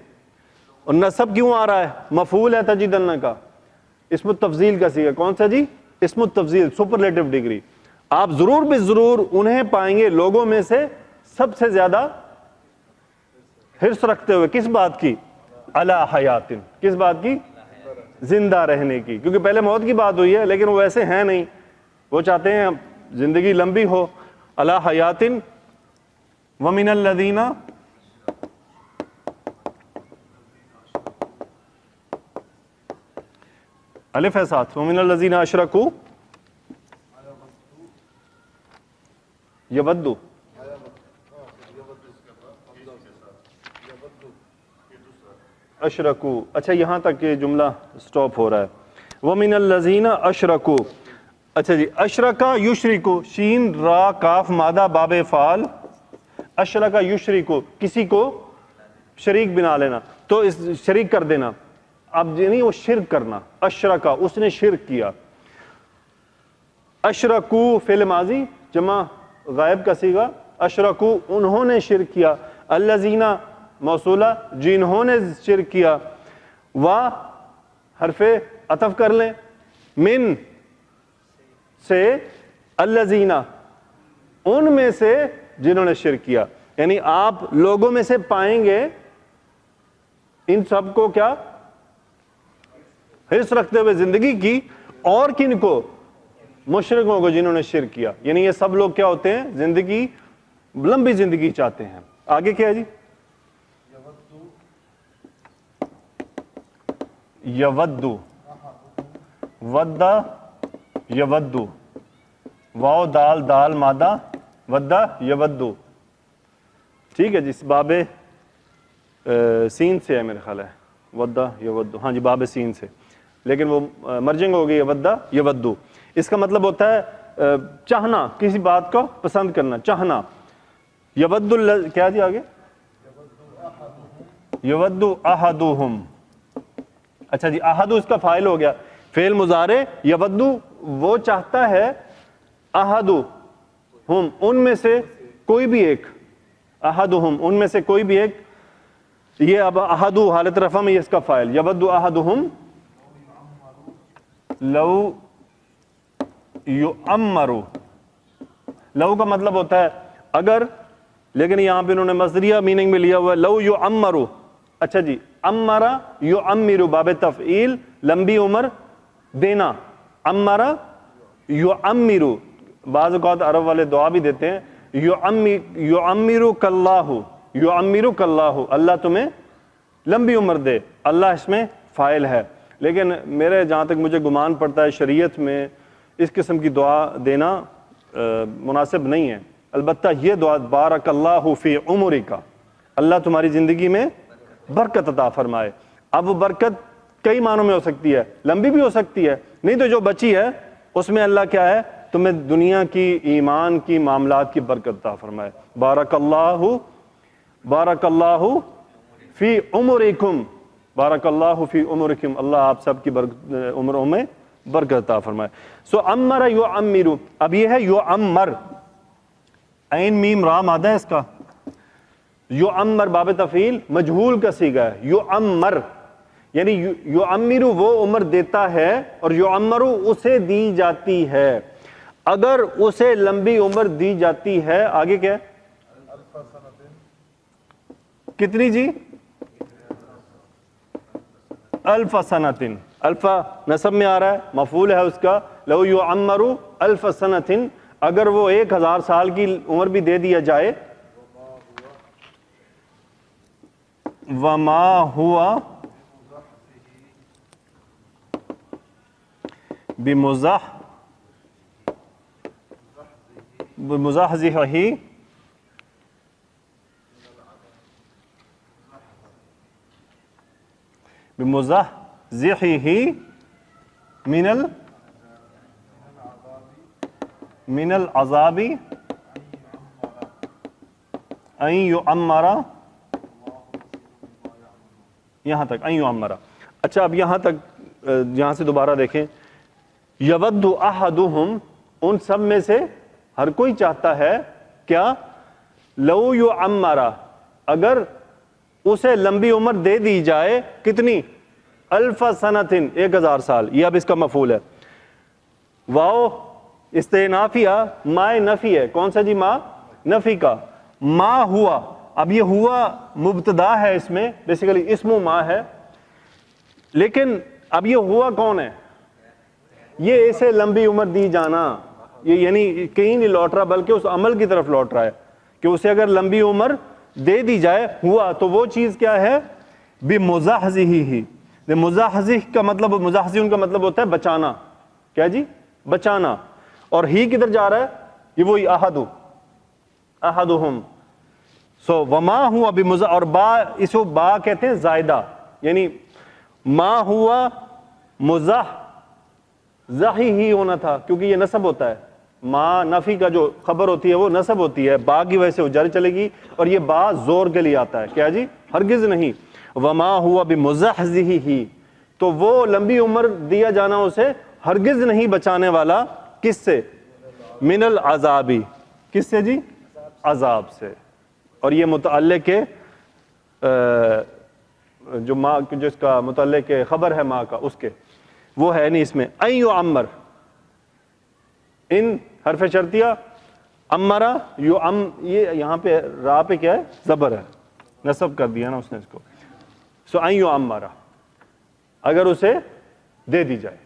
اور نصب کیوں آ رہا ہے؟ مفعول ہے تجدن کا، اسم التفضیل کا صیغہ. کون سا جی؟ اسم التفضیل، سپرلیٹو ڈگری. آپ ضرور بے ضرور انہیں پائیں گے لوگوں میں سے سب سے زیادہ حرص رکھتے ہوئے. کس بات کی؟ علی حیات. کس بات کی؟ زندہ رہنے کی. کیونکہ پہلے موت کی بات ہوئی ہے لیکن وہ ویسے ہیں نہیں، وہ چاہتے ہیں زندگی لمبی ہو. علی حیات وَمِنَ الَّذِينَ الف ہے ساتھ، وَمِنَ الَّذِينَ أَشْرَكُوا یودو اشرکو، اچھا یہاں تک یہ جملہ سٹاپ ہو رہا ہے. وَمِنَ الَّذِينَ أَشْرَكُوا، اچھا جی اشرکا یشرکو، شین را کاف مادہ باب فعال، اشرکا یشرکو کسی کو شریک بنا لینا، تو اس شریک کر دینا. اب یعنی وہ شرک کرنا، اشرکا اس نے شرک کیا. اشرکو فعل ماضی جمع غائب کا صیغہ، اشرکو انہوں نے شرک کیا، الذین موصولہ جنہوں نے شرک کیا، وا حرف عطف کر لیں، من سے الذین ان میں سے جنہوں نے شرک کیا. یعنی آپ لوگوں میں سے پائیں گے ان سب کو کیا حرص رکھتے ہوئے زندگی کی، اور کن کو؟ مشرکوں کو جنہوں نے شرک کیا. یعنی یہ سب لوگ کیا ہوتے ہیں؟ زندگی لمبی زندگی چاہتے ہیں. آگے کیا ہے جی؟ یودو، ودا یودو، واو دال دال مادہ ودا یودو. ٹھیک ہے جی، اس باب سین سے ہے میرے خیال ہے، ودا یودو، ہاں جی باب سین سے، لیکن وہ مرجنگ ہو گئی ودا یودو. اس کا مطلب ہوتا ہے چاہنا، کسی بات کو پسند کرنا، چاہنا. یود کیا جی آگے؟ یودو احدہم. اچھا جی احدو اس کا فاعل ہو گیا، فعل مضارع یودو وہ چاہتا ہے، احدو ہم ان میں سے کوئی بھی ایک، احدہم ان میں سے کوئی بھی ایک. یہ اب احدو حالت رفع میں یہ اس کا فاعل، یودو احدہم لو یعمرو. لو کا مطلب ہوتا ہے اگر، لیکن یہاں پہ انہوں نے مصدریہ میننگ میں لیا ہوا ہے، لو یعمرو. اچھا جی امرا یعمرو باب تفعیل لمبی عمر دینا، امرا یعمرو. بعض اوقات عرب والے دعا بھی دیتے ہیں، یعمرک اللہ، یعمرک اللہ، اللہ تمہیں لمبی عمر دے. اللہ اس میں فاعل ہے، لیکن میرے جہاں تک مجھے گمان پڑتا ہے شریعت میں اس قسم کی دعا دینا مناسب نہیں ہے. البتہ یہ دعا بارک اللہ فی عمرک، اللہ تمہاری زندگی میں برکت عطا فرمائے. اب وہ برکت کئی معنوں میں ہو سکتی ہے، لمبی بھی ہو سکتی ہے، نہیں تو جو بچی ہے اس میں اللہ کیا ہے؟ تمہیں دنیا کی ایمان کی معاملات کی برکت عطا فرمائے. بارک اللہ فی عمرکم، بارک اللہ فی عمرکم، اللہ آپ سب کی عمروں میں برکت عطا فرمائے. سو امر یعمرو، اب یہ ہے یعمر، عین میم را مادہ ہے اس کا. یعمر باب تفعیل مجہول کا صیغہ ہے، یعمر یعنی یعمرو وہ عمر دیتا ہے، اور یعمرو اسے دی جاتی ہے. اگر اسے لمبی عمر دی جاتی ہے، آگے کیا ہے؟ کتنی جی؟ الف سنتن. الفا نسب میں آ رہا ہے، مفعول ہے اس کا، لو یعمرو الف سنتن، اگر وہ 1000 سال کی عمر بھی دے دیا جائے. وما ہوا بمزحزحہ من العذاب ان یعمر، یہاں تک ان یعمر. اچھا اب یہاں تک یہاں سے دوبارہ دیکھیں، یود احدہم ان سب میں سے ہر کوئی چاہتا ہے کیا؟ لو یعمر اگر اسے لمبی عمر دے دی جائے، کتنی؟ الف سنتن 1000 سال. یہ اب اس کا مفعول ہے. واو استئنافیہ ما نفی ہے، کون سا جی؟ ما نفی کا. ما ہوا، اب یہ ہوا مبتدا ہے، اس میں بیسیکلی اسم ما ہے، لیکن اب یہ ہوا کون ہے؟ یہ اسے لمبی عمر دی جانا، یہ یعنی کہیں نہیں لوٹ رہا بلکہ اس عمل کی طرف لوٹ رہا ہے کہ اسے اگر لمبی عمر دے دی جائے ہوا تو وہ چیز کیا ہے؟ بمزحزحہ. مزحزح کا مطلب، مزحزح کا مطلب ہوتا ہے بچانا. کیا جی؟ بچانا. اور ہی کدھر جا رہا ہے؟ یہ وہی احدہم. سو وما ہوا اور با، اس کو با کہتے ہیں زائدہ، یعنی ما ہوا مزحزحہ ہی ہونا تھا کیونکہ یہ نسب ہوتا ہے. ما نفی کا جو خبر ہوتی ہے وہ نسب ہوتی ہے، با کی وجہ سے وہ جاری چلے گی، اور یہ با زور کے لیے آتا ہے. کیا جی؟ ہرگز نہیں. وما ہوا بمزحزحہ، تو وہ لمبی عمر دیا جانا اسے ہرگز نہیں بچانے والا. کس سے؟ من العذابی. کس سے جی؟ عذاب سے. اور یہ متعلق جو ماں، جس کا متعلق خبر ہے ماں کا، اس کے وہ ہے نہیں اس میں. ان یعمر، ان حرف شرطیہ، امرا یہ یہاں پہ را پہ کیا ہے؟ زبر ہے، نصب کر دیا نا اس نے اس کو. سو ان یعمر، اگر اسے دے دی جائے.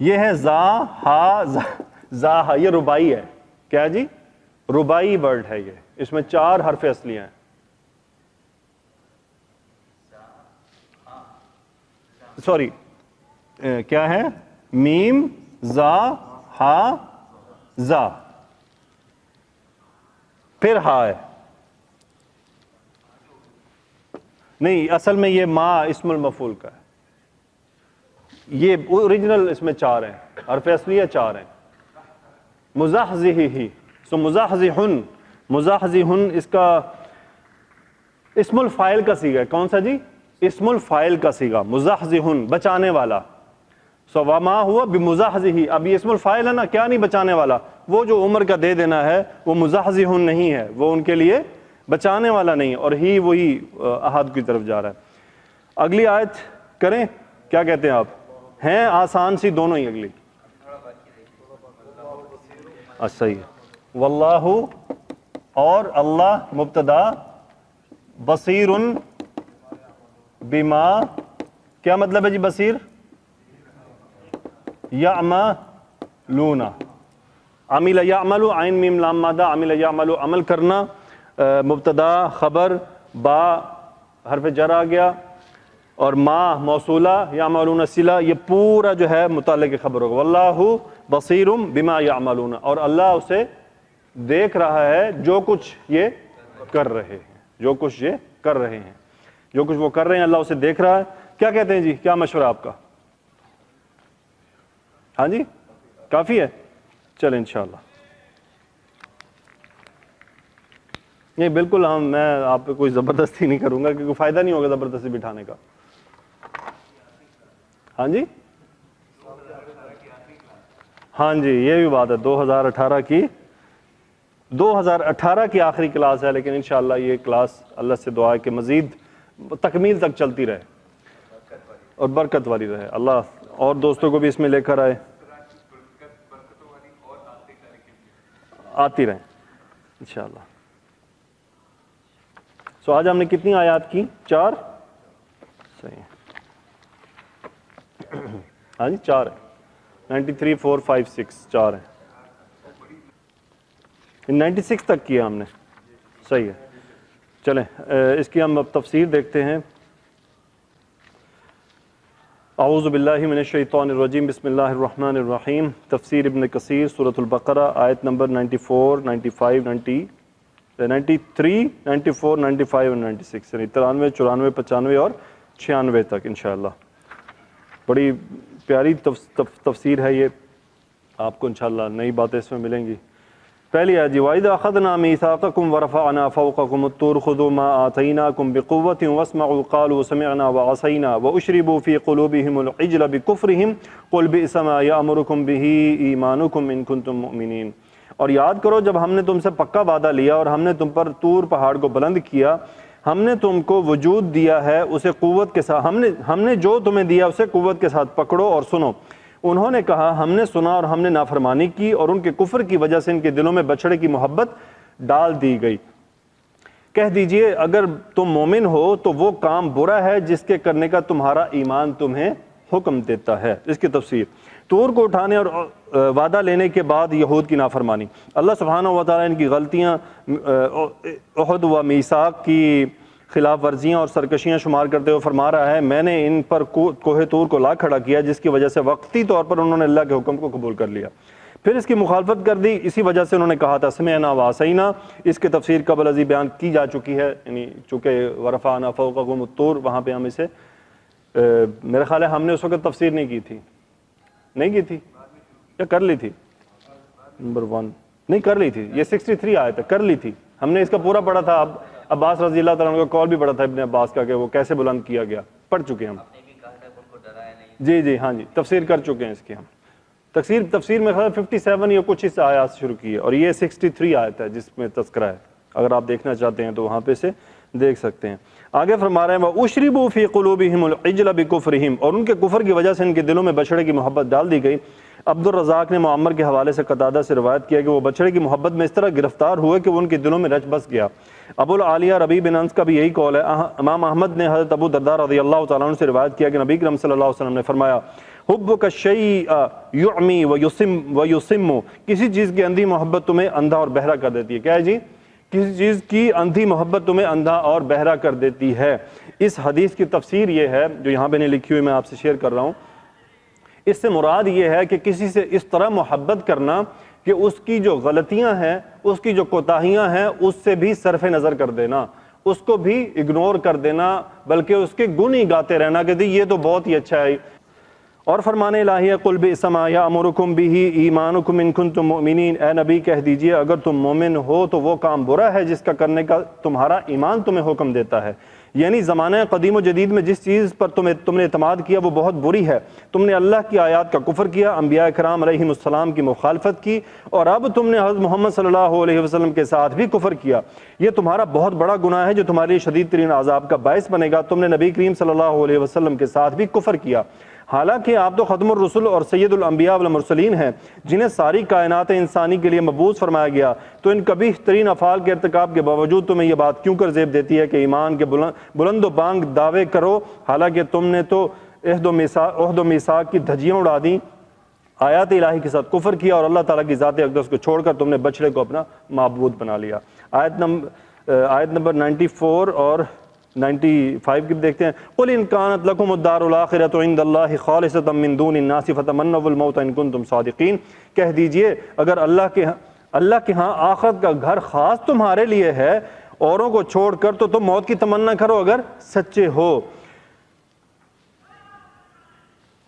یہ ہے زا، یہ ربائی ہے. کیا جی؟ ربائی ورڈ ہے یہ، اس میں 4 حرف اصلی ہیں. سوری، کیا ہے؟ میم زا ہا زا، پھر ہا ہے. نہیں، اصل میں یہ ما اسم المفعول کا ہے. یہ اوریجنل اس میں 4 ہیں، حرف اصلیہ 4 ہیں. مزحزحہ، سو مزحزحن، مزحزحن اس کا اسم الفاعل کا صیغہ ہے. کون سا جی؟ اسم الفاعل کا صیغہ. مزحزحن، بچانے والا. سو وما ہوا بمزحزحہ، اب یہ اسم الفاعل ہے نا، کیا نہیں بچانے والا؟ وہ جو عمر کا دے دینا ہے وہ مزحزحن نہیں ہے، وہ ان کے لیے بچانے والا نہیں. اور ہی وہی احد کی طرف جا رہا ہے. اگلی آیت کریں، کیا کہتے ہیں آپ؟ ہیں آسان سی دونوں ہی. اگلی صحیح. واللہ، اور اللہ مبتدا، بصیر بما، کیا مطلب ہے جی بصیر؟ یعملون، عمل یعمل، عین میم لام مادہ، عمل یعمل عمل کرنا. مبتدا خبر، با حرف جر آ گیا، اور ما موصولہ، یعملون صلہ، یہ پورا جو ہے متعلق خبر ہوگا. واللہ بصیر بما یعملون، اور اللہ اسے دیکھ رہا ہے جو کچھ یہ کر رہے ہیں. جو کچھ یہ کر رہے ہیں، جو کچھ وہ کر رہے ہیں اللہ اسے دیکھ رہا ہے. کیا کہتے ہیں جی؟ کیا مشورہ آپ کا؟ ہاں جی، کافی ہے. چلیں انشاءاللہ. نہیں بالکل، میں آپ پہ کوئی زبردستی نہیں کروں گا کیونکہ فائدہ نہیں ہوگا زبردستی بٹھانے کا. ہاں جی، ہاں جی، یہ بھی بات ہے. 2018 کی آخری کلاس ہے، لیکن انشاءاللہ یہ کلاس اللہ سے دعا ہے کہ مزید تکمیل تک چلتی رہے اور برکت والی رہے. اللہ اور دوستوں کو بھی اس میں لے کر آئے، آتی رہیں انشاءاللہ. سو آج ہم نے کتنی آیات کی؟ 4. صحیح. ہاں جی 4 ہے. 93 4 5 6 4 ہیں. 96 تک کیا ہم نے. صحیح ہے. چلیں اس کی ہم اب تفسیر دیکھتے ہیں. اعوذ باللہ من الشیطان الرجیم، بسم اللہ الرحمن الرحیم. تفسیر ابن کثیر، سورۃ البقرہ، آیت نمبر 94 95 93 94 95 اور 96، یعنی 93 94 95 اور 96 تک انشاءاللہ. بڑی پیاری تفسیر ہے یہ، آپ کو انشاءاللہ نئی باتیں اس میں ملیں گی. پہلی آیت جی، وَإِذَا أَخَذْنَا مِيثَاقَكُمْ وَرَفَعْنَا فَوْقَكُمُ الطُّورَ خُذُوا مَا آتَيْنَاكُمْ بِقُوَّةٍ وَاسْمَعُوا قَالُوا سَمِعْنَا وَعَصَيْنَا وَأُشْرِبُوا فِي قُلُوبِهِمُ الْعِجْلَ بِكُفْرِهِمْ قُلْ بِئْسَ مَا يَأْمُرُكُمْ بِهِ إِيمَانُكُمْ إِن كُنتُم مُؤْمِنِينَ. اور یاد کرو جب ہم نے تم سے پکا وعدہ لیا اور ہم نے تم پر طور پہاڑ کو بلند کیا، ہم نے تم کو وجود دیا ہے اسے قوت کے ساتھ، ہم نے جو تمہیں دیا اسے قوت کے ساتھ پکڑو اور سنو. انہوں نے کہا ہم نے سنا اور ہم نے نافرمانی کی، اور ان کے کفر کی وجہ سے ان کے دلوں میں بچھڑے کی محبت ڈال دی گئی. کہہ دیجئے اگر تم مومن ہو تو وہ کام برا ہے جس کے کرنے کا تمہارا ایمان تمہیں حکم دیتا ہے. اس کی تفسیر، طور کو اٹھانے اور وعدہ لینے کے بعد یہود کی نافرمانی۔ اللہ سبحانہ و تعالیٰ ان کی غلطیاں عہد و میثاق کی خلاف ورزیاں اور سرکشیاں شمار کرتے ہوئے فرما رہا ہے میں نے ان پر کوہ طور کو لا کھڑا کیا جس کی وجہ سے وقتی طور پر انہوں نے اللہ کے حکم کو قبول کر لیا، پھر اس کی مخالفت کر دی، اسی وجہ سے انہوں نے کہا تھا سمعنا وعصینا۔ اس کی تفسیر قبل ازیں بیان کی جا چکی ہے، یعنی چونکہ ورفعنا فوقکم الطور، وہاں پہ ہم اسے میرا خیال ہے ہم نے اس وقت تفسیر نہیں کی تھی یا کر لی تھی، نمبر 1 نہیں کر لی تھی، یہ 63 آیت ہے، کر لی تھی ہم نے، اس کا پورا پڑھا تھا۔ اب عباس رضی اللہ تعالیٰ عنہ کا قول بھی پڑھا تھا ابن عباس کا کہ وہ کیسے بلند کیا گیا، پڑھ چکے ہم، جی ہاں جی تفسیر کر چکے ہیں اس کی ہم۔ تفسیر میں خیال 57 یا کچھ اس آیات سے شروع کی ہے، اور یہ 63 آیت ہے جس میں تذکرہ ہے، اگر آپ دیکھنا چاہتے ہیں تو وہاں پہ سے دیکھ سکتے ہیں۔ آگے فرما رہے ہیں وَأُشْرِبُوا فِي قُلُوبِهِمُ الْعِجْلَ بِكُفْرِهِمْ، اور ان کے کفر کی وجہ سے ان کے دلوں میں بچڑے کی محبت ڈال دی گئی۔ عبد الرزاق نے معمر کے حوالے سے قتادہ سے روایت کیا کہ وہ بچڑے کی محبت میں اس طرح گرفتار ہوئے کہ وہ ان کے دلوں میں رچ بس گیا۔ ابو العالیہ ربیع بن انس کا بھی یہی قول ہے۔ امام احمد نے حضرت ابو درداء رضی اللہ تعالیٰ عنہ سے روایت کیا کہ نبی کریم صلی اللہ علیہ وسلم نے فرمایا حبک الشیء یعمی ویصم، کسی چیز کی اندھی محبت تمہیں اندھا اور بہرا کر دیتی ہے۔ کیا ہے جی؟ کسی چیز کی اندھی محبت تمہیں اندھا اور بہرا کر دیتی ہے۔ اس حدیث کی تفسیر یہ ہے جو یہاں پہ نہیں لکھی ہوئی، میں آپ سے شیئر کر رہا ہوں۔ اس سے مراد یہ ہے کہ کسی سے اس طرح محبت کرنا کہ اس کی جو غلطیاں ہیں، اس کی جو کوتاہیاں ہیں، اس سے بھی صرف نظر کر دینا، اس کو بھی اگنور کر دینا، بلکہ اس کے گن ہی گاتے رہنا کہ یہ تو بہت ہی اچھا ہے۔ اور فرمان الہی ہے قل بئس ما یأمرکم بہ ایمانکم ان کنتم مؤمنین، اے نبی کہہ دیجئے اگر تم مومن ہو تو وہ کام برا ہے جس کا کرنے کا تمہارا ایمان تمہیں حکم دیتا ہے۔ یعنی زمانہ قدیم و جدید میں جس چیز پر تم نے اعتماد کیا وہ بہت بری ہے، تم نے اللہ کی آیات کا کفر کیا، انبیاء کرام علیہم السلام کی مخالفت کی، اور اب تم نے حضرت محمد صلی اللہ علیہ وسلم کے ساتھ بھی کفر کیا۔ یہ تمہارا بہت بڑا گناہ ہے جو تمہارے لیے شدید ترین عذاب کا باعث بنے گا۔ تم نے نبی کریم صلی اللہ علیہ وسلم کے ساتھ بھی کفر کیا، حالانکہ آپ تو ختم الرسل اور سید الانبیاء والمرسلین ہیں جنہیں ساری کائنات انسانی کے لیے مبعوث فرمایا گیا، تو ان قبیح ترین افعال کے ارتکاب کے باوجود تمہیں یہ بات کیوں کر زیب دیتی ہے کہ ایمان کے بلند و بانگ دعوے کرو، حالانکہ تم نے تو عہد و میثاق کی دھجیاں اڑا دیں، آیات الہی کے ساتھ کفر کیا، اور اللہ تعالیٰ کی ذات اقدس کو چھوڑ کر تم نے بچڑے کو اپنا معبود بنا لیا۔ آیت نمبر 94 اور 95 کی دیکھتے ہیں۔ قل ان کانت لکم الدار الاخرۃ عند اللہ خالصۃ من دون الناس فتمنوا الموت ان کنتم صادقین، کہہ دیجئے اگر اللہ کے ہاں آخرت کا گھر خاص تمہارے لیے ہے اوروں کو چھوڑ کر، تو تم موت کی تمنا کرو اگر سچے ہو۔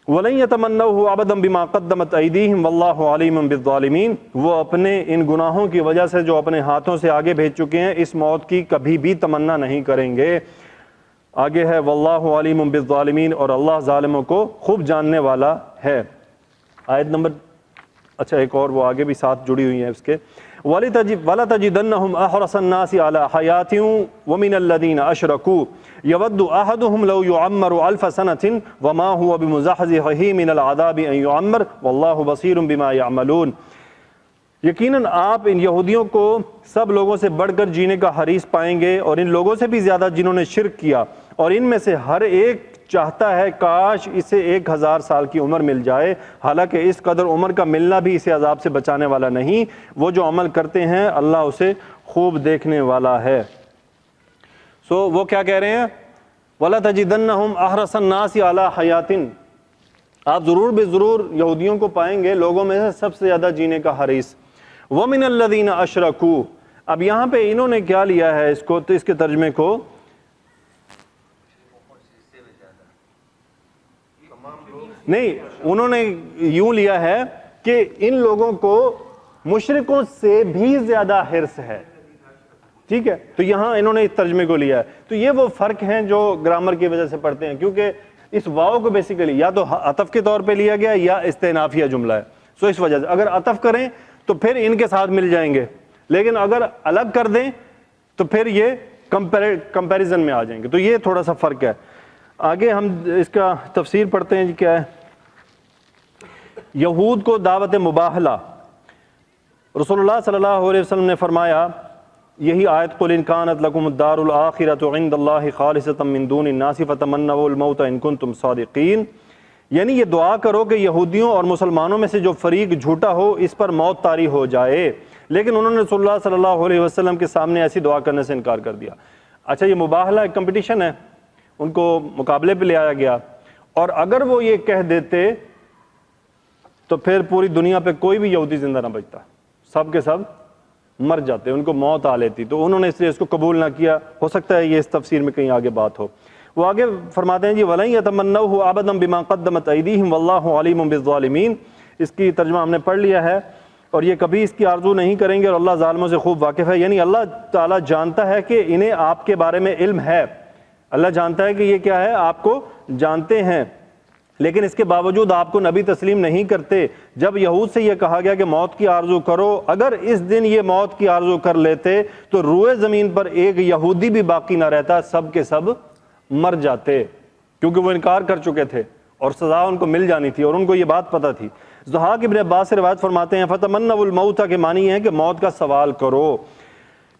وَلَن يَتَمَنَّوْهُ أَبَدًا بِمَا قَدَّمَتْ أَيْدِيهِمْ وَاللَّهُ عَلِيمٌ بِالظَّالِمِينَ، وہ اپنے ان گناہوں کی وجہ سے جو اپنے ہاتھوں سے آگے بھیج چکے ہیں اس موت کی کبھی بھی تمنا نہیں کریں گے۔ آگے ہے وَاللَّهُ عَلِيمٌ بِالظَّالِمِينَ، اور اللہ ظالموں کو خوب جاننے والا ہے۔ آیت نمبر ایک اور وہ آگے بھی ساتھ جڑی ہوئی ہیں اس کے۔ وَلَتَجِدَنَّهُمْ أَحْرَصَ النَّاسِ عَلَى حَيَاةٍ وَمِنَ الَّذِينَ أَشْرَكُوا يَوَدُّ أَحَدُهُمْ لَوْ يُعَمَّرُ أَلْفَ سَنَةٍ وَمَا هُوَ بِمُزَحْزِحِهِ مِنَ الْعَذَابِ أَن يُعَمَّرَ وَاللَّهُ بَصِيرٌ بِمَا يَعْمَلُونَ۔ یقیناً آپ ان یہودیوں کو سب لوگوں سے بڑھ کر جینے کا حریص پائیں گے، اور ان لوگوں سے بھی زیادہ جنہوں نے شرک کیا، اور ان میں سے ہر ایک چاہتا ہے کاش اسے 1000 سال کی عمر مل جائے، حالانکہ اس قدر عمر کا ملنا بھی اسے عذاب سے بچانے والا نہیں۔ وہ جو عمل کرتے ہیں اللہ اسے خوب دیکھنے والا ہے۔ وہ کیا کہہ رہے ہیں؟ وَلَتَجِدَنَّهُمْ أَحْرَصَ النَّاسِ عَلَى حَيَاةٍ، آپ ضرور بے ضرور یہودیوں کو پائیں گے لوگوں میں سے سب سے زیادہ جینے کا حریص۔ وَمِنَ الَّذِينَ أَشْرَكُوا، اب یہاں پہ انہوں نے کیا لیا ہے اس کو، تو اس کے ترجمے کو نہیں، انہوں نے یوں لیا ہے کہ ان لوگوں کو مشرکوں سے بھی زیادہ حرص ہے، ٹھیک ہے؟ تو یہاں انہوں نے اس ترجمے کو لیا ہے۔ تو یہ وہ فرق ہیں جو گرامر کی وجہ سے پڑھتے ہیں، کیونکہ اس واو کو بیسیکلی یا تو عطف کے طور پہ لیا گیا یا استئنافیہ جملہ ہے، سو اس وجہ سے اگر عطف کریں تو پھر ان کے ساتھ مل جائیں گے، لیکن اگر الگ کر دیں تو پھر یہ کمپیریزن میں آ جائیں گے، تو یہ تھوڑا سا فرق ہے۔ آگے ہم اس کا تفسیر پڑھتے ہیں جی، کیا ہے؟ یہود کو دعوت مباہلہ، رسول اللہ صلی اللہ علیہ وسلم نے فرمایا، یہی آیت قل ان کانت لکم الدار الاخرۃ عند اللہ خالصۃ من دون الناس فتمنوا الموت ان کنتم صادقین، یعنی یہ دعا کرو کہ یہودیوں اور مسلمانوں میں سے جو فریق جھوٹا ہو اس پر موت طاری ہو جائے، لیکن انہوں نے رسول اللہ صلی اللہ علیہ وسلم کے سامنے ایسی دعا کرنے سے انکار کر دیا۔ اچھا، یہ مباہلہ ایک کمپٹیشن ہے، ان کو مقابلے پہ لے آیا گیا، اور اگر وہ یہ کہہ دیتے تو پھر پوری دنیا پہ کوئی بھی یہودی زندہ نہ بچتا، سب کے سب مر جاتے، ان کو موت آ لیتی، تو انہوں نے اس لیے اس کو قبول نہ کیا۔ ہو سکتا ہے یہ اس تفسیر میں کہیں آگے بات ہو۔ وہ آگے فرماتے ہیں جی وَلَن يَتَمَنَّوْهُ أَبَدًا بِمَا قَدَّمَتْ أَيْدِيهِمْ وَاللَّهُ عَلِيمٌ بِالظَّالِمِينَ، اس کی ترجمہ ہم نے پڑھ لیا ہے، اور یہ کبھی اس کی آرزو نہیں کریں گے اور اللہ ظالموں سے خوب واقف ہے، یعنی اللہ تعالیٰ جانتا ہے کہ انہیں آپ کے بارے میں علم ہے، اللہ جانتا ہے کہ یہ کیا ہے، آپ کو جانتے ہیں، لیکن اس کے باوجود آپ کو نبی تسلیم نہیں کرتے۔ جب یہود سے یہ کہا گیا کہ موت کی آرزو کرو، اگر اس دن یہ موت کی آرزو کر لیتے تو روئے زمین پر ایک یہودی بھی باقی نہ رہتا، سب کے سب مر جاتے، کیونکہ وہ انکار کر چکے تھے اور سزا ان کو مل جانی تھی، اور ان کو یہ بات پتہ تھی۔ ضحاک ابن عباس سے روایت فرماتے ہیں فَتَمَنَّوُا الْمَوْتَ کے معنی ہے کہ موت کا سوال کرو۔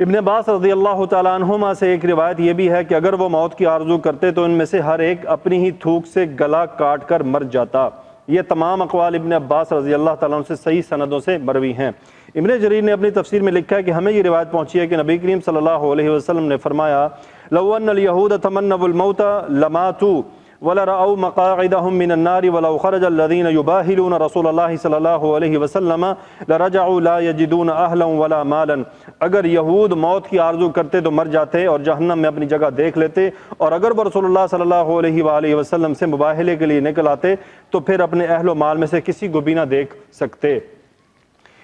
ابن عباس رضی اللہ تعالیٰ عنہما سے ایک روایت یہ بھی ہے کہ اگر وہ موت کی آرزو کرتے تو ان میں سے ہر ایک اپنی ہی تھوک سے گلا کاٹ کر مر جاتا۔ یہ تمام اقوال ابن عباس رضی اللہ تعالیٰ عنہ سے صحیح سندوں سے مروی ہیں۔ ابن جریر نے اپنی تفسیر میں لکھا ہے کہ ہمیں یہ روایت پہنچی ہے کہ نبی کریم صلی اللہ علیہ وسلم نے فرمایا لو ان اليهود تمنوا الموت لماتوا ولرأوا مقاعدهم من النار ولو خرج الذين يباهلون رسول الله صلی اللہ علیہ وسلم لرجعوا لا يجدون اهلا ولا مالا، اگر یہود موت کی آرزو کرتے تو مر جاتے اور جہنم میں اپنی جگہ دیکھ لیتے، اور اگر وہ رسول اللہ صلی اللہ علیہ وآلہ وسلم سے مباہلے کے لیے نکل آتے تو پھر اپنے اہل و مال میں سے کسی کو بھی نہ دیکھ سکتے۔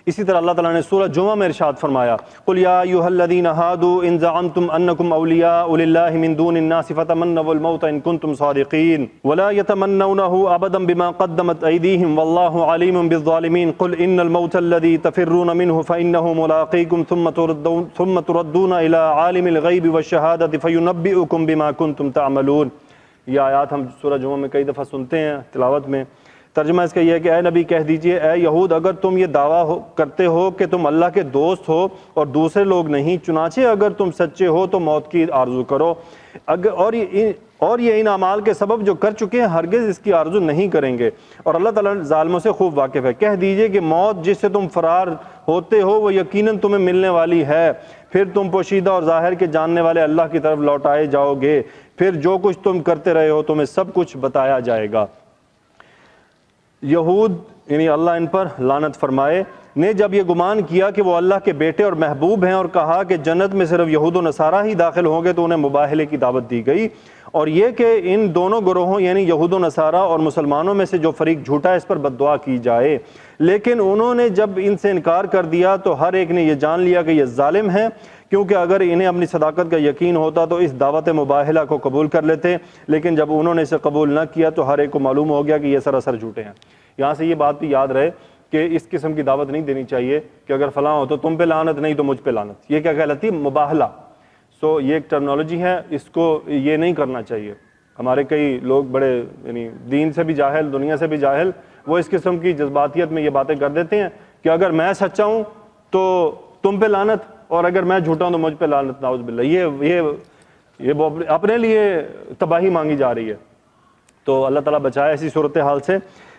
اسی طرح اللہ تعالیٰ نے سورہ جمعہ میں ارشاد فرمایا قُلْ يَا أَيُّهَا الَّذِينَ هَادُوا إِن زَعَمْتُمْ أَنَّكُمْ أَوْلِيَاءُ لِلَّهِ مِن دُونِ النَّاسِ فَتَمَنَّوُا الْمَوْتَ إِن كُنتُمْ صَادِقِينَ وَلَا يَتَمَنَّوْنَهُ أَبَدًا بِمَا قَدَّمَتْ أَيْدِيهِمْ وَاللَّهُ عَلِيمٌ بِالظَّالِمِينَ قُلْ إِنَّ الْمَوْتَ الَّذِي تَفِرُّونَ مِنْهُ فَإِنَّهُ مُلَاقِيكُمْ ثُمَّ تُرَدُّونَ إِلَى عَالِمِ الْغَيْبِ وَالشَّهَادَةِ فَيُنَبِّئُكُم بِمَا كُنتُمْ تَعْمَلُونَ۔ یہ آیات ہم سورہ جمعہ میں کئی دفعہ سنتے ہیں تلاوت میں۔ ترجمہ اس کا یہ ہے کہ اے نبی کہہ دیجئے اے یہود، اگر تم یہ دعویٰ کرتے ہو کہ تم اللہ کے دوست ہو اور دوسرے لوگ نہیں، چنانچہ اگر تم سچے ہو تو موت کی آرزو کرو، اور یہ ان اعمال کے سبب جو کر چکے ہیں ہرگز اس کی آرزو نہیں کریں گے، اور اللہ تعالیٰ ظالموں سے خوب واقف ہے۔ کہہ دیجئے کہ موت جس سے تم فرار ہوتے ہو وہ یقیناً تمہیں ملنے والی ہے، پھر تم پوشیدہ اور ظاہر کے جاننے والے اللہ کی طرف لوٹائے جاؤ گے، پھر جو کچھ تم کرتے رہے ہو تمہیں سب کچھ بتایا جائے گا۔ یہود یعنی اللہ ان پر لعنت فرمائے نے جب یہ گمان کیا کہ وہ اللہ کے بیٹے اور محبوب ہیں اور کہا کہ جنت میں صرف یہود و نصارہ ہی داخل ہوں گے، تو انہیں مباہلے کی دعوت دی گئی، اور یہ کہ ان دونوں گروہوں یعنی یہود و نصارہ اور مسلمانوں میں سے جو فریق جھوٹا ہے اس پر بد دعا کی جائے۔ لیکن انہوں نے جب ان سے انکار کر دیا تو ہر ایک نے یہ جان لیا کہ یہ ظالم ہیں، کیونکہ اگر انہیں اپنی صداقت کا یقین ہوتا تو اس دعوت مباہلہ کو قبول کر لیتے، لیکن جب انہوں نے اسے قبول نہ کیا تو ہر ایک کو معلوم ہو گیا کہ یہ سراسر جھوٹے ہیں۔ یہاں سے یہ بات بھی یاد رہے کہ اس قسم کی دعوت نہیں دینی چاہیے کہ اگر فلاں ہو تو تم پہ لعنت، نہیں تو مجھ پہ لعنت۔ یہ کیا کہلاتی ہے؟ مباہلہ۔ یہ ایک ٹرمنالوجی ہے، اس کو یہ نہیں کرنا چاہیے۔ ہمارے کئی لوگ بڑے یعنی دین سے بھی جاہل، دنیا سے بھی جاہل، وہ اس قسم کی جذباتیت میں یہ باتیں کر دیتے ہیں کہ اگر میں سچا ہوں تو تم پہ لعنت، اور اگر میں جھوٹا ہوں تو مجھ پہ لعنت، نعوذ باللہ۔ یہ اپنے لیے تباہی مانگی جا رہی ہے، تو اللہ تعالیٰ بچائے ایسی صورتحال سے۔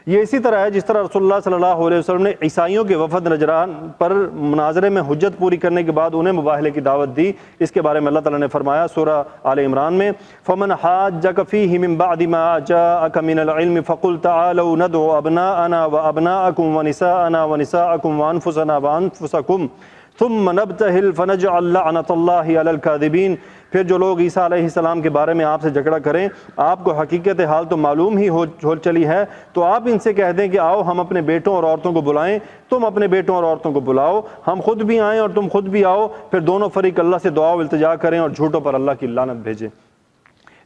یہ اسی طرح ہے جس طرح رسول اللہ صلی اللہ علیہ وسلم نے عیسائیوں کے وفد نجران پر مناظرے میں حجت پوری کرنے کے بعد انہیں مباہلے کی دعوت دی۔ اس کے بارے میں اللہ تعالیٰ نے فرمایا سورہ آل عمران میں فَمَنْ حَاجَّكَ فِيهِ مِن بَعْدِ مَا جَاءَكَ مِنَ الْعِلْمِ فَقُلْ تَعَالَوْا نَدْعُ أَبْنَاءَنَا وَأَبْنَاءَكُمْ وَنِسَاءَنَا وَنِسَاءَكُمْ وَأَنفُسَنَا وَأَنفُسَكُمْ ثُمَّ نَبْتَهِلْ فَنَجْعَلْ لَعْنَةَ اللَّهِ عَلَى الْكَاذِبِينَ۔ پھر جو لوگ عیسیٰ علیہ السلام کے بارے میں آپ سے جھگڑا کریں، آپ کو حقیقت حال تو معلوم ہی ہو چلی ہے، تو آپ ان سے کہہ دیں کہ آؤ ہم اپنے بیٹوں اور عورتوں کو بلائیں، تم اپنے بیٹوں اور عورتوں کو بلاؤ، ہم خود بھی آئیں اور تم خود بھی آؤ، پھر دونوں فریق اللہ سے دعا و التجا کریں اور جھوٹوں پر اللہ کی لعنت بھیجیں۔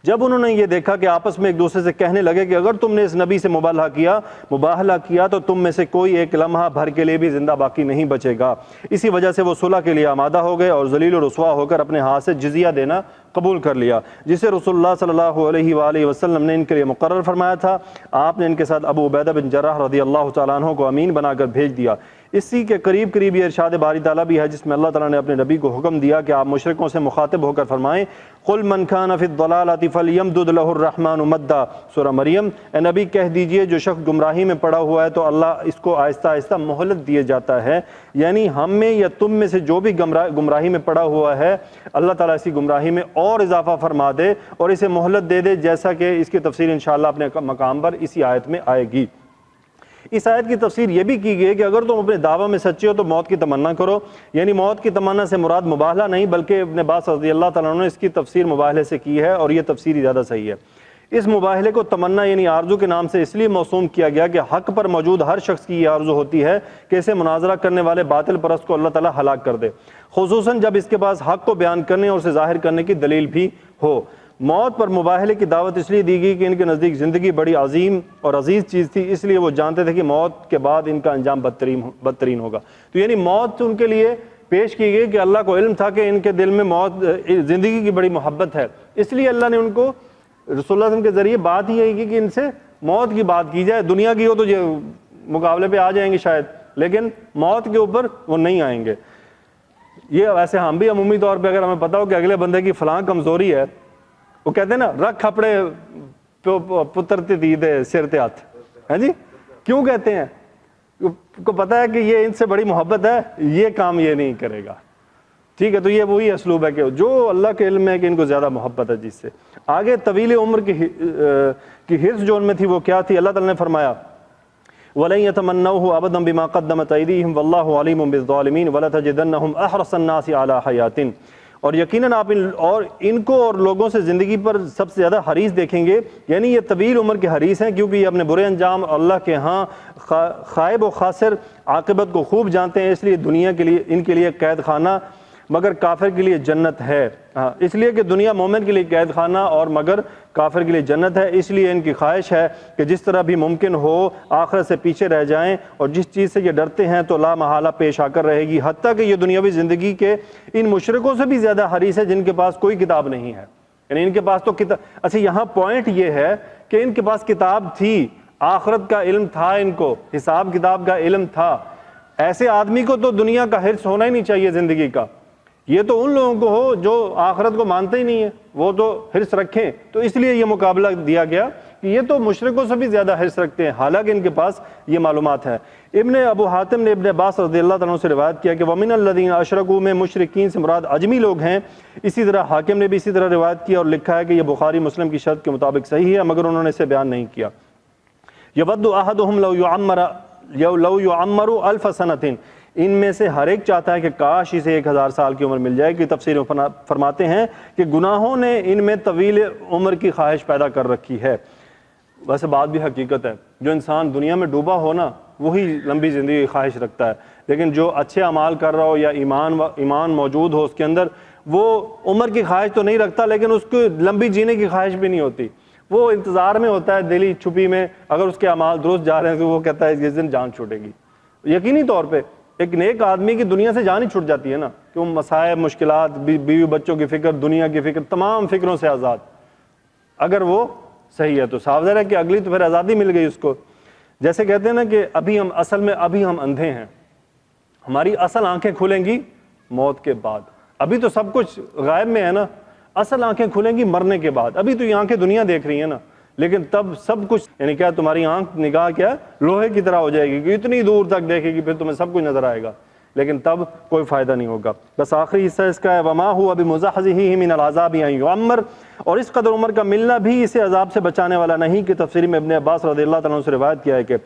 جب انہوں نے یہ دیکھا کہ آپس میں ایک دوسرے سے کہنے لگے کہ اگر تم نے اس نبی سے مباہلہ کیا تو تم میں سے کوئی ایک لمحہ بھر کے لیے بھی زندہ باقی نہیں بچے گا، اسی وجہ سے وہ صلح کے لیے آمادہ ہو گئے اور ذلیل و رسوا ہو کر اپنے ہاتھ سے جزیہ دینا قبول کر لیا، جسے رسول اللہ صلی اللہ علیہ وآلہ وسلم نے ان کے لیے مقرر فرمایا تھا۔ آپ نے ان کے ساتھ ابو عبیدہ بن جراح رضی اللہ تعالیٰ عنہ کو امین بنا کر بھیج دیا۔ اسی کے قریب یہ ارشاد باری تعالیٰ بھی ہے جس میں اللہ تعالیٰ نے اپنے نبی کو حکم دیا کہ آپ مشرکوں سے مخاطب ہو کر فرمائیں قل من کان فی الضلالۃ فلیمدد لہ الرحمن مدا، سورہ مریم۔ اے نبی کہہ دیجئے جو شخص گمراہی میں پڑا ہوا ہے تو اللہ اس کو آہستہ آہستہ مہلت دیے جاتا ہے، یعنی ہم میں یا تم میں سے جو بھی گمراہی میں پڑا ہوا ہے اللہ تعالیٰ اسی گمراہی میں اور اضافہ فرما دے اور اسے مہلت دے دے، جیسا کہ اس کی تفسیر انشاءاللہ اپنے مقام پر اسی آیت میں آئے گی۔ اس آیت کی تفسیر یہ بھی کی گئی ہے کہ اگر تم اپنے دعویٰ میں سچے ہو تو موت کی تمنا کرو، یعنی موت کی تمنا سے مراد مباہلہ نہیں بلکہ ابن عباس رضی اللہ تعالیٰ عنہ نے اس کی تفسیر مباہلے سے کی ہے، اور یہ تفسیر ہی زیادہ صحیح ہے۔ اس مباہلے کو تمنا یعنی آرزو کے نام سے اس لیے موسوم کیا گیا کہ حق پر موجود ہر شخص کی یہ آرزو ہوتی ہے کہ اسے مناظرہ کرنے والے باطل پرست کو اللہ تعالیٰ ہلاک کر دے، خصوصاً جب اس کے پاس حق کو بیان کرنے اور اسے ظاہر کرنے کی دلیل بھی ہو۔ موت پر مباہلے کی دعوت اس لیے دی گئی کہ ان کے نزدیک زندگی بڑی عظیم اور عزیز چیز تھی، اس لیے وہ جانتے تھے کہ موت کے بعد ان کا انجام بدترین ہوگا۔ تو یعنی موت ان کے لیے پیش کی گئی کہ اللہ کو علم تھا کہ ان کے دل میں موت زندگی کی بڑی محبت ہے، اس لیے اللہ نے ان کو رسول اللہ صلی اللہ علیہ وسلم کے ذریعے بات ہی ہے کہ ان سے موت کی بات کی جائے۔ دنیا کی ہو تو یہ مقابلے پہ آ جائیں گے شاید، لیکن موت کے اوپر وہ نہیں آئیں گے۔ یہ ویسے ہم بھی عمومی طور پہ اگر ہمیں پتا ہو کہ اگلے بندے کی فلاں کمزوری ہے، وہ کہتے ہیں نا رکھ کھپڑے پتر تیدے سر تے ہاتھ، ہاں جی، کیوں کہتے ہیں؟ کو پتا ہے کہ یہ ان سے بڑی محبت ہے، یہ کام یہ نہیں کرے گا، ٹھیک ہے۔ تو یہ وہی اسلوب ہے کہ جو اللہ کے علم ہے کہ ان کو زیادہ محبت ہے جس سے۔ آگے طویل عمر کی حرص جو ان میں تھی وہ کیا تھی؟ اللہ تعالیٰ نے فرمایا وَلَن يَتَمَنَّوْهُ أَبَدًا بِمَا قَدَّمَتْ أَيْدِيهِمْ وَاللَّهُ عَلِيمٌ بِالظَّالِمِينَ وَلَتَجِدَنَّهُمْ أَحْرَصَ النَّاسِ عَلَى حَيَاةٍ، اور یقیناً آپ ان کو اور لوگوں سے زندگی پر سب سے زیادہ حریص دیکھیں گے، یعنی یہ طویل عمر کے حریص ہیں کیونکہ یہ اپنے برے انجام اللہ کے ہاں خائب و خاسر عاقبت کو خوب جانتے ہیں، اس لیے دنیا کے لیے ان کے لیے قید خانہ مگر کافر کے لیے جنت ہے۔ اس لیے کہ دنیا مومن کے لیے قید خانہ اور مگر کافر کے لیے جنت ہے، اس لیے ان کی خواہش ہے کہ جس طرح بھی ممکن ہو آخرت سے پیچھے رہ جائیں، اور جس چیز سے یہ ڈرتے ہیں تو لا محالہ پیش آ کر رہے گی، حتیٰ کہ یہ دنیاوی زندگی کے ان مشرکوں سے بھی زیادہ حریص ہے جن کے پاس کوئی کتاب نہیں ہے، یعنی ان کے پاس تو کتاب۔ اچھا یہاں پوائنٹ یہ ہے کہ ان کے پاس کتاب تھی، آخرت کا علم تھا، ان کو حساب کتاب کا علم تھا۔ ایسے آدمی کو تو دنیا کا حرص ہونا ہی نہیں چاہیے زندگی کا، یہ تو ان لوگوں کو ہو جو آخرت کو مانتے ہی نہیں ہیں، وہ تو حرص رکھیں۔ تو اس لیے یہ مقابلہ دیا گیا کہ یہ تو مشرکوں سے بھی زیادہ حرص رکھتے ہیں، حالانکہ ان کے پاس یہ معلومات ہے۔ ابن ابو حاتم نے ابن عباس رضی اللہ تعالیٰ عنہ سے روایت کیا کہ وَمِنَ الَّذِينَ أَشْرَكُوا میں مشرکین سے مراد عجمی لوگ ہیں۔ اسی طرح حاکم نے بھی اسی طرح روایت کیا اور لکھا ہے کہ یہ بخاری مسلم کی شرط کے مطابق صحیح ہے، مگر انہوں نے اسے بیان نہیں کیا۔ يَوَدُّ أَحَدُهُمْ لَوْ يُعَمَّرُ أَلْفَ سَنَةٍ، ان میں سے ہر ایک چاہتا ہے کہ کاش اسے 1000 سال کی عمر مل جائے کہ تفسیر فرماتے ہیں کہ گناہوں نے ان میں طویل عمر کی خواہش پیدا کر رکھی ہے۔ ویسے بات بھی حقیقت ہے، جو انسان دنیا میں ڈوبا ہو نا وہی لمبی زندگی کی خواہش رکھتا ہے، لیکن جو اچھے اعمال کر رہا ہو یا ایمان موجود ہو اس کے اندر، وہ عمر کی خواہش تو نہیں رکھتا لیکن اس کو لمبی جینے کی خواہش بھی نہیں ہوتی، وہ انتظار میں ہوتا ہے دلی چھپی میں، اگر اس کے اعمال درست جا رہے ہیں تو وہ کہتا ہے اس دن جان چھوٹے گی۔ یقینی طور پہ ایک نیک آدمی کی دنیا سے جان ہی چھوٹ جاتی ہے نا، کہ وہ مصائب، مشکلات، بیوی بچوں کی فکر، دنیا کی فکر، تمام فکروں سے آزاد، اگر وہ صحیح ہے تو صاف ظاہر ہے کہ اگلی تو پھر آزادی مل گئی اس کو۔ جیسے کہتے ہیں نا کہ ابھی ہم اندھے ہیں، ہماری اصل آنکھیں کھلیں گی موت کے بعد، ابھی تو سب کچھ غائب میں ہے نا، اصل آنکھیں کھلیں گی مرنے کے بعد، ابھی تو یہ آنکھیں دنیا دیکھ رہی ہیں نا، لیکن تب سب کچھ، یعنی کیا تمہاری آنکھ نگاہ کیا لوہے کی طرح ہو جائے گی کہ اتنی دور تک دیکھے گی، پھر تمہیں سب کچھ نظر آئے گا، لیکن تب کوئی فائدہ نہیں ہوگا۔ بس آخری حصہ اس کا ہے وَمَا هُوَ بِمُزَحْزِحِهِ مِنَ الْعَذَابِ أَن يُعَمَّرَ، اور اس قدر عمر کا ملنا بھی اسے عذاب سے بچانے والا نہیں، کہ تفسیر میں ابن عباس رضی اللہ تعالیٰ عنہ سے روایت کیا ہے کہ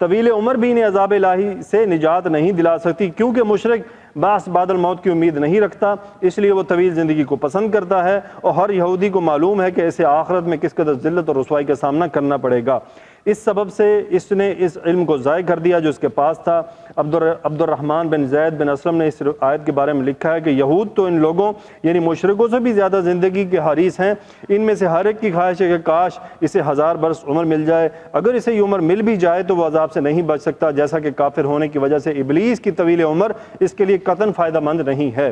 طویل عمر بھی انہیں عذاب الہی سے نجات نہیں دلا سکتی، کیونکہ مشرک بعث بعد الموت کی امید نہیں رکھتا، اس لیے وہ طویل زندگی کو پسند کرتا ہے، اور ہر یہودی کو معلوم ہے کہ اسے آخرت میں کس قدر ذلت اور رسوائی کا سامنا کرنا پڑے گا۔ اس سبب سے اس نے اس علم کو ضائع کر دیا جو اس کے پاس تھا۔ عبد الرحمن بن زید بن اسلم نے اس آیت کے بارے میں لکھا ہے کہ یہود تو ان لوگوں یعنی مشرکوں سے بھی زیادہ زندگی کے حریص ہیں، ان میں سے ہر ایک کی خواہش ہے کہ کاش اسے 1000 برس عمر مل جائے، اگر اسے یہ عمر مل بھی جائے تو وہ عذاب سے نہیں بچ سکتا، جیسا کہ کافر ہونے کی وجہ سے ابلیس کی طویل عمر اس کے لیے قطعاً فائدہ مند نہیں ہے۔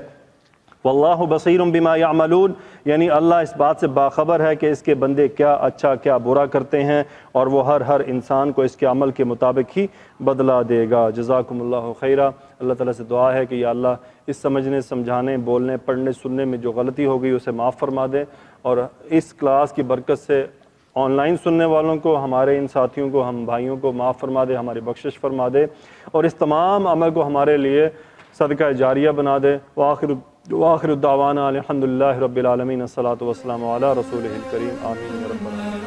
واللہ بصیر بما یعملون، یعنی اللہ اس بات سے باخبر ہے کہ اس کے بندے کیا اچھا کیا برا کرتے ہیں، اور وہ ہر انسان کو اس کے عمل کے مطابق ہی بدلہ دے گا۔ جزاکم اللہ خیرہ۔ اللہ تعالیٰ سے دعا ہے کہ یا اللہ اس سمجھنے سمجھانے بولنے پڑھنے سننے میں جو غلطی ہو گئی اسے معاف فرما دے، اور اس کلاس کی برکت سے آن لائن سننے والوں کو، ہمارے ان ساتھیوں کو، ہم بھائیوں کو معاف فرما دے، ہماری بخشش فرما دے، اور اس تمام عمل کو ہمارے لیے صدقہ جاریہ بنا دے۔ وآخر الدعوانا الحمدللہ رب العالمین، الصلاۃ والسلام علی رسولہ الکریم، آمین یا رب العالمین۔